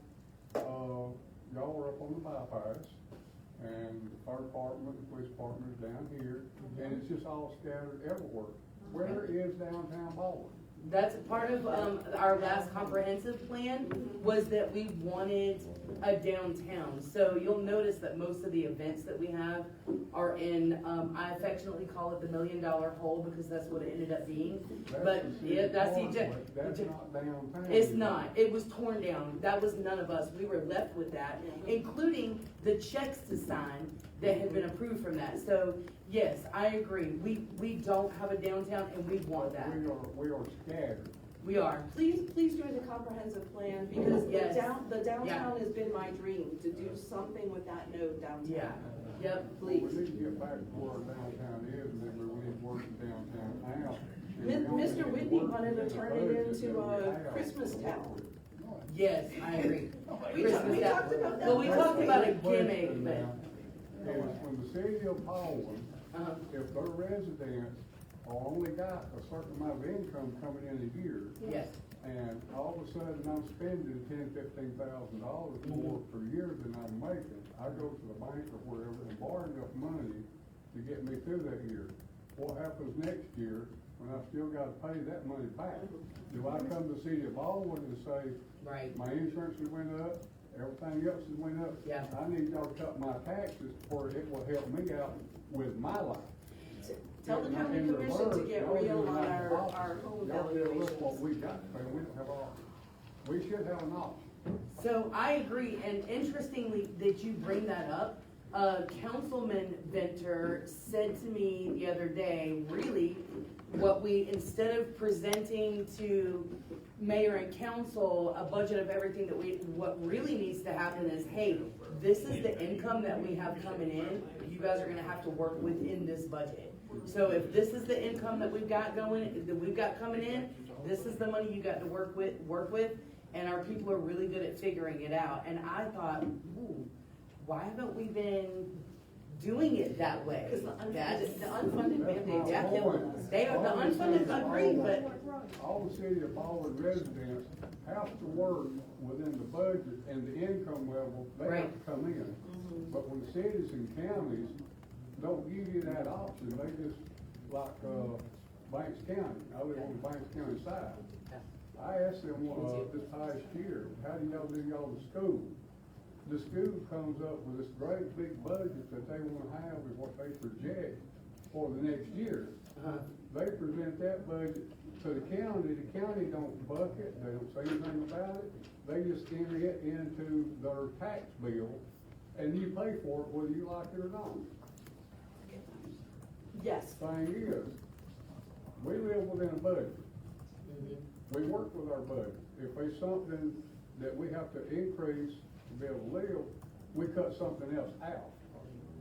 y'all are up on the bypass, and the fire department, the police department is down here, and it's just all scattered everywhere. Where is downtown Baldwin? That's part of, our last comprehensive plan, was that we wanted a downtown. So you'll notice that most of the events that we have are in, I affectionately call it the $1 million hole, because that's what it ended up being. But, yeah, that's the, That's not downtown. it's not, it was torn down, that was none of us, we were left with that, including the checks to sign that had been approved from that. So, yes, I agree, we don't have a downtown and we want that. We are scattered. We are. Please join the comprehensive plan, because Yes. the downtown has been my dream, to do something with that node downtown. Yeah, yep, We please. need to get back to where our downtown is, and then we need to work the downtown out. Mr. Whitney wanted to turn it into a Christmas town. Yes, I agree. We talked about that. Well, we talked about a Question gimmick, but, now is when the city of Baldwin, uh, if their residents are only got a certain amount of income coming in a year, yes, and all of a sudden I'm spending $10,000-15,000 more per year than I'm making, I go to the bank or wherever and borrow enough money to get me through that year. What happens next year when I still gotta pay that money back? Do I come to the city of Baldwin and say, right, my insurance has went up, everything else has went up? Yeah. I need y'all to cut my taxes or it will help me out with my life. Tell the county In commission to reverse, get y'all real do on not our option. home Y'all tell us what valuations. we got, and we don't have our, we should have an option. so I agree, and interestingly that you bring that up, Councilman Venter said to me the other day, really, what we, instead of presenting to mayor and council a budget of everything that what really needs to happen is, hey, this is the income that we have coming in, you guys are gonna have to work within this budget. So if this is the income that we've got going, that we've got coming in, this is the money you got to work with, and our people are really good at figuring it out. And I thought, ooh, why haven't we been doing it that way? Because the unfunded mandates Yeah. are killing us. They are, the unfunded agree, but, All the city of Baldwin residents have to work within the budget and the income level, they have to come in. But when cities and counties don't give you that option, they just, like, Banks County, I live on the Banks County side. I asked them, this past year, how do y'all do y'all's school? The school comes up with this great big budget that they wanna have is what they project for the next year. They present that budget to the county don't buck it, they don't say anything about it. They just enter it into their tax bill, and you pay for it whether you like it or not. Yes. Thing is, we live within a budget. We work with our budget. If there's something that we have to increase to be able to live, we cut something else out.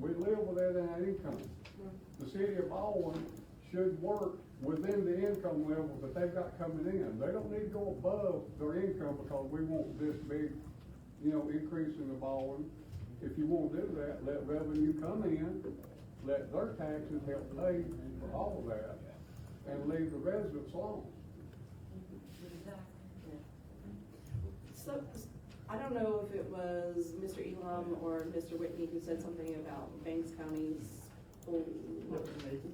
We live within that income. The city of Baldwin should work within the income level that they've got coming in. They don't need to go above their income because we want this big, increase in the Baldwin. If you won't do that, let revenue come in, let their taxes help pay for all of that, and leave the residents alone. So, I don't know if it was Mr. Elam or Mr. Whitney who said something about Banks County's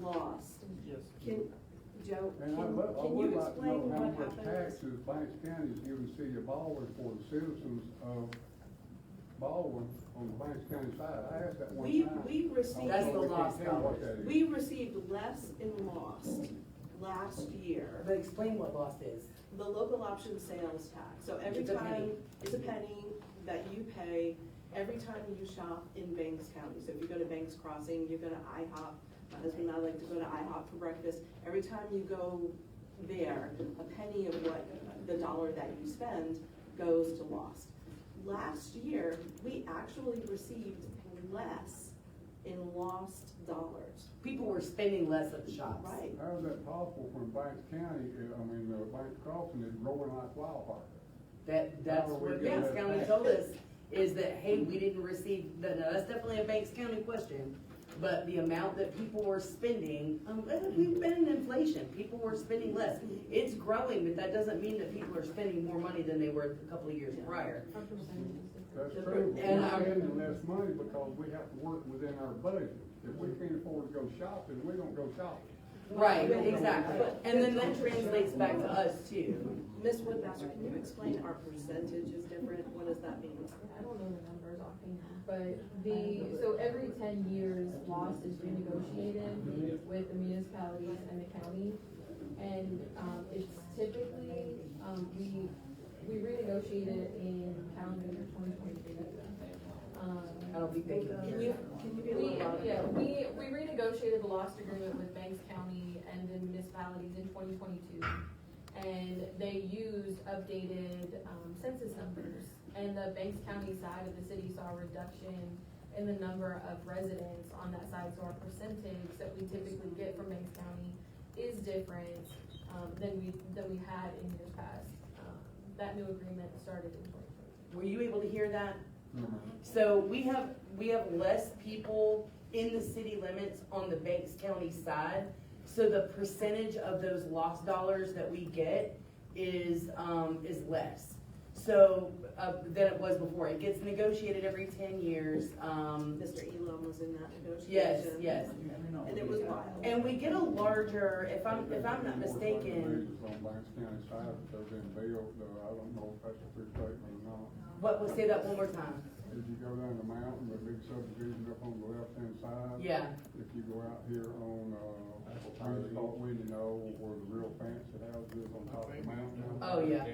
lost. Yes. Joe, And I can would you like to know explain how what much happened? taxes Banks County is giving the city of Baldwin for the citizens of Baldwin on the Banks County side. I asked that one time. We received. That's the lost dollars. We received less in lost last year. But explain what lost is. The local option sales tax. So every It's a penny. time, it's a penny that you pay every time you shop in Banks County. So if you go to Banks Crossing, you go to IHOP. My husband and I like to go to IHOP for breakfast. Every time you go there, a penny of what the dollar that you spend goes to lost. Last year, we actually received less in lost dollars. People were spending less at the shops. Right. How is that possible when Banks County, Banks Crossing is growing like wildfire? That's How are we what getting Banks that County tax? told us, is that, hey, we didn't receive, no, that's definitely a Banks County question. But the amount that people were spending, we've been in inflation, people were spending less. It's growing, but that doesn't mean that people are spending more money than they were a couple of years prior. That's true. And We're spending less money because we have to work within our budget. If we can't afford to go shopping, we don't go shopping. Right, exactly. And then that translates back to us too. Ms. Woodmaster, can you explain our percentage is different? What does that mean? I don't know the numbers offhand, but so every 10 years, lost is renegotiated with the municipalities and the county. And, it's typically, we renegotiate it in calendar year 2022. I don't think they can. Can you be a little louder? We renegotiated the lost agreement with Banks County and the municipalities in 2022. And they used updated census numbers. And the Banks County side of the city saw a reduction in the number of residents on that side. So our percentage that we typically get from Banks County is different than we had in years past. That new agreement started in 2022. Were you able to hear that? So we have less people in the city limits on the Banks County side. So the percentage of those lost dollars that we get is less. So, than it was before. It gets negotiated every 10 years. Mr. Elam was in that negotiation. Yes. And it was wild. And we get a larger, if I'm not mistaken, On Banks County side, that they've been built, I don't know if that's a true statement or not. we'll say that one more time. If you go down the mountain, the big subdivision up on the left-hand side. Yeah. If you go out here on, Windy Knoll, where the real fancy houses is on top of the mountain. Oh, yeah.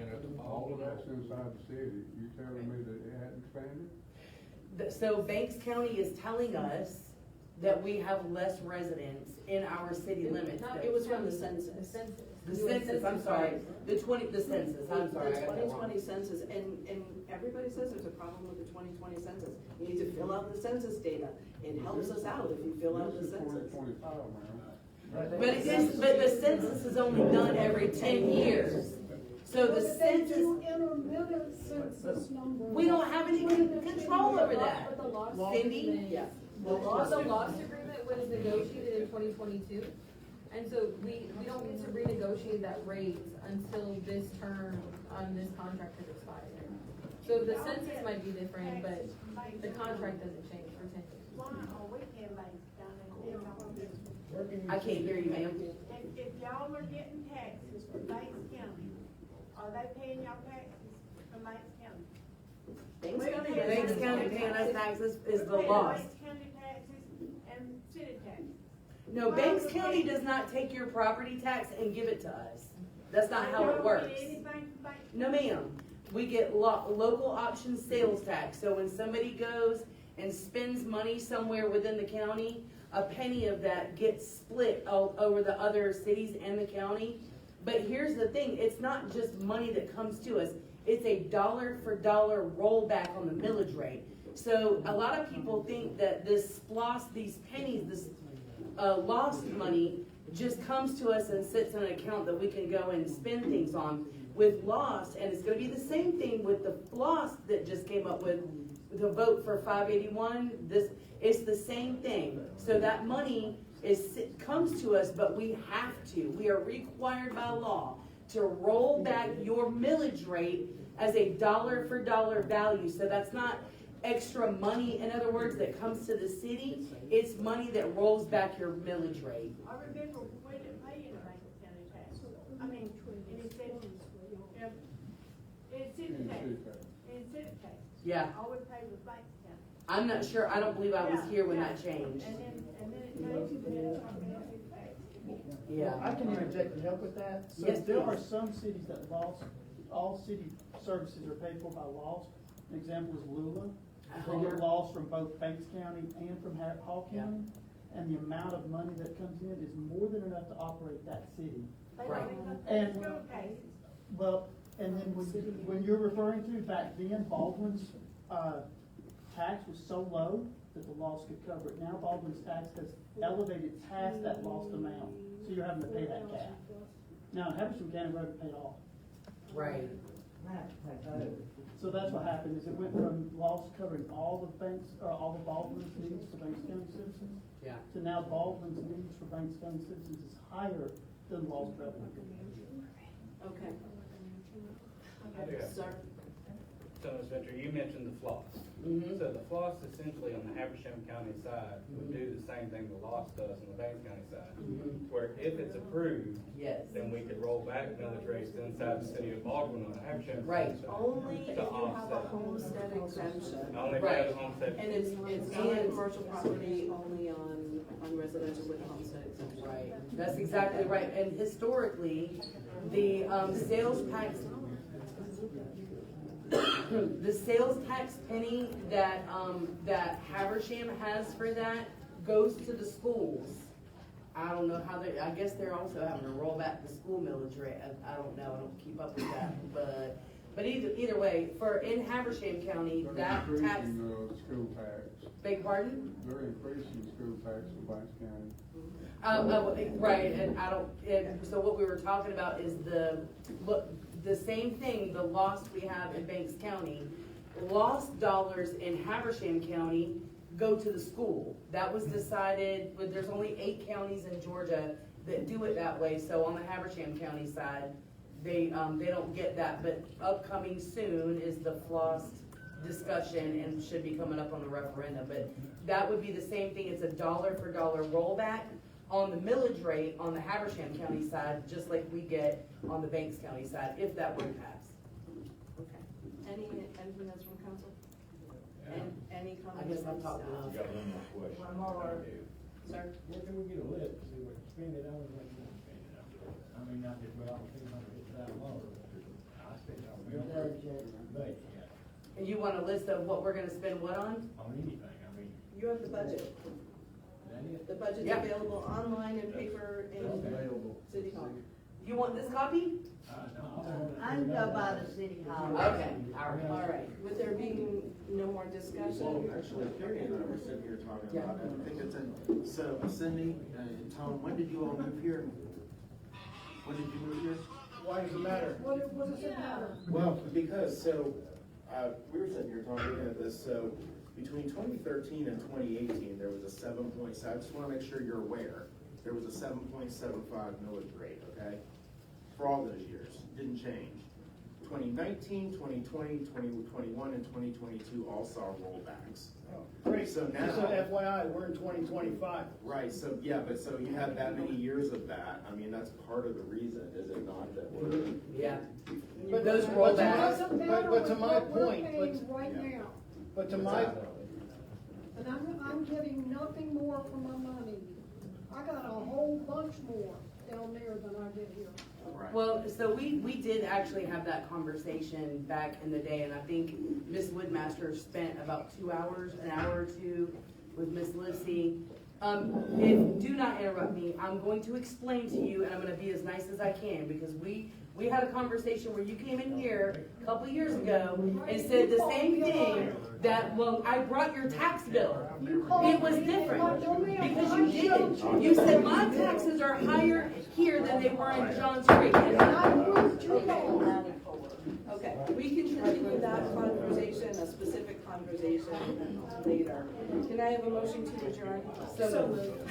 All of that's inside the city. You telling me that it hadn't expanded? So Banks County is telling us that we have less residents in our city limits. It was from the census. The census, I'm sorry, the census, I'm sorry. The 2020 census, and everybody says there's a problem with the 2020 census. You need to fill out the census data. It helps us out if you fill out the This is census. 2025, man. But the census is only done every 10 years. So the census, Intermittent census number. we don't have any control over that. But the lost Cindy? agreement, Yeah. the lost agreement was negotiated in 2022. And so we don't get to renegotiate that rate until this term on this contract has expired. So the census might be different, but the contract doesn't change for 10 years. Why are we paying Banks down in I can't hear you, ma'am. If y'all are getting taxes from Banks County, are they paying y'all taxes from Banks County? Banks County paying us taxes is the We're paying loss. Banks County taxes and city taxes. No, Banks County does not take your property tax and give it to us. That's not how it works. Anything from bank. No, ma'am. We get local option sales tax. So when somebody goes and spends money somewhere within the county, a penny of that gets split over the other cities and the county. But here's the thing, it's not just money that comes to us. It's a dollar for dollar rollback on the millage rate. So a lot of people think that this SPLOST, these pennies, this lost money just comes to us and sits in an account that we can go and spend things on. With lost, and it's gonna be the same thing with the FLOST that just came up with the vote for 581, it's the same thing. So that money comes to us, but we are required by law to roll back your millage rate as a dollar for dollar value. So that's not extra money, in other words, that comes to the city, it's money that rolls back your millage rate. I remember we didn't pay any Banks County tax. I mean, any city, it's city tax, and city tax. Yeah. All we pay was Banks County. I'm not sure, I don't believe I was here when that changed. And then it changed to the comprehensive tax. Yeah. I can interject and help with that. So Yes, there are please. some cities that lost, all city services are paid for by lost. An example is Lula. They get lost from both Banks County and from Hall County. And the amount of money that comes in is more than enough to operate that city. Right. And, well, and then when you're referring to back then, Baldwin's, tax was so low that the loss could cover it. Now Baldwin's tax has elevated past that lost amount, so you're having to pay that cap. Now, in Habersham County, we're having to pay it all. Right. So that's what happened, is it went from loss covering all the banks, all the Baldwin's needs for Banks County citizens, Yeah. to now Baldwin's needs for Banks County citizens is higher than lost revenue. Okay. I do have- Sir? So, Ms. Venture, you mentioned the FLOSS. Mhm. So the FLOSS essentially on the Habersham County side would do the same thing the loss does on the Banks County side. Mhm. Where if it's approved, Yes. then we could roll back millage rates inside the city of Baldwin on the Habersham. Right. County side Only if you to have a offset. homestead exemption. Only if you Right. have a homestead. And it's on commercial property, only on residential with a homestead exemption. Right, that's exactly right, and historically, the, sales tax, the sales tax penny that, that Habersham has for that goes to the schools. I don't know how I guess they're also having to roll back the school millage rate, I don't know, I don't keep up with that, but either way, in Habersham County, They're that tax, increasing, school tax. beg pardon? They're increasing school tax in Banks County. Right, and so what we were talking about is the same thing, the loss we have in Banks County. Lost dollars in Habersham County go to the school. That was decided, there's only 8 counties in Georgia that do it that way, so on the Habersham County side, they don't get that, but upcoming soon is the FLOST discussion and should be coming up on the referendum, but that would be the same thing, it's a dollar for dollar rollback on the millage rate on the Habersham County side, just like we get on the Banks County side, if that were to pass. Okay. Anything else from council? Any I comments? guess I've talked enough. Got one more question. One more. Sir? Where can we get a list to see what you spend it on and what you don't spend it on? I mean, not just, well, $250,000. I spend it on budget, yeah, And you want a list of what we're gonna spend what on? on anything, I mean, You have the budget. that is. The budget's Yeah. available online and paper in Available. City Hall. You want this copy? I can go by the city hall. Okay, all right. All right, with there being no more discussion? Well, actually, Carrie and I were sitting here talking about it. I think it's in, so Cindy and Tom, when did you all move here? When did you move here? Why does it matter? What does it matter? Well, because, we were sitting here talking at this, so between 2013 and 2018, there was a 7.7, I just wanna make sure you're aware, there was a 7.75 millage rate, okay? For all those years, didn't change. 2019, 2020, 2021, and 2022 all saw rollbacks. Great, So just now- so FYI, we're in 2025. Right, so, yeah, but so you have that many years of that, I mean, that's part of the reason, is it not, that we're, Yeah. But Those but rollbacks. to my- Doesn't matter But to with my what we're point, paying right now, but to my, and I'm getting nothing more for my money. I got a whole bunch more. down there than I did here. Well, so we did actually have that conversation back in the day, and I think Ms. Woodmaster spent about 2 hours, an hour or two with Ms. Lissy. Do not interrupt me, I'm going to explain to you, and I'm gonna be as nice as I can, because we had a conversation where you came in here a couple years ago and said the same thing, that, well, I brought your tax bill. It was different, because you did. You said my taxes are higher here than they were in Johns Creek. Okay, we can continue that conversation, a specific conversation later. Can I have a motion to adjourn? So moved.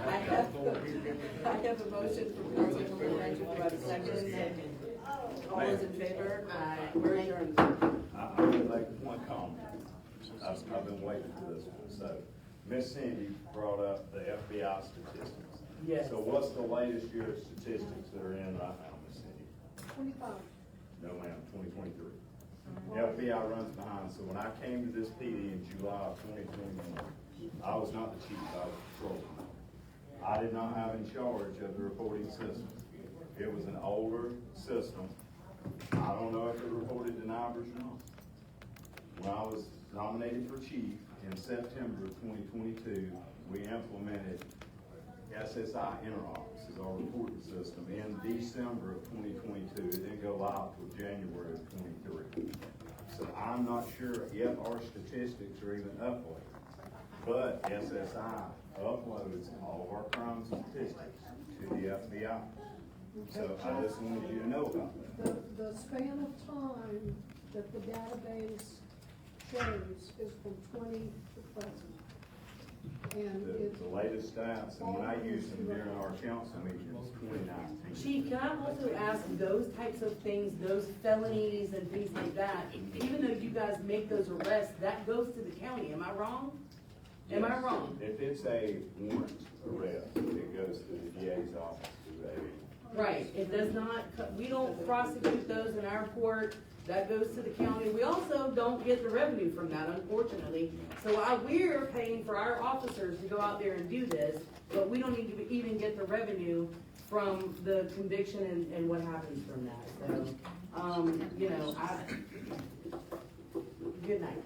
I have a motion from Councilwoman Ranger, do I have a second? All those in favor? We're adjourned. I would like one comment. I've been waiting for this one. So, Miss Cindy brought up the FBI statistics. Yes. So what's the latest year statistics that are in right now, Miss Cindy? 25. No, ma'am, 2023. The FBI runs behind. So when I came to this PD in July of 2021, I was not the chief, I was patrolman. I did not have in charge of the reporting system. It was an older system. I don't know if it reported to NIBRS or not. When I was nominated for chief in September of 2022, we implemented SSI Interops as our reporting system in December of 2022. It didn't go live till January of 23. So I'm not sure if our statistics are even uploaded, but SSI uploads all of our crime statistics to the FBI. So I just wanted you to know about that. The span of time that the database shows is from 20 to present. And it's The latest stats, and when I use them during our council meetings, 2019. Chief, can I also ask those types of things, those felonies and things like that, even though you guys make those arrests, that goes to the county, am I wrong? Am I wrong? If it's a warrant arrest, it goes to the DA's office. Right, it does not, we don't prosecute those in our court, that goes to the county. We also don't get the revenue from that, unfortunately. So we're paying for our officers to go out there and do this, but we don't even get the revenue from the conviction and what happens from that. So, good night.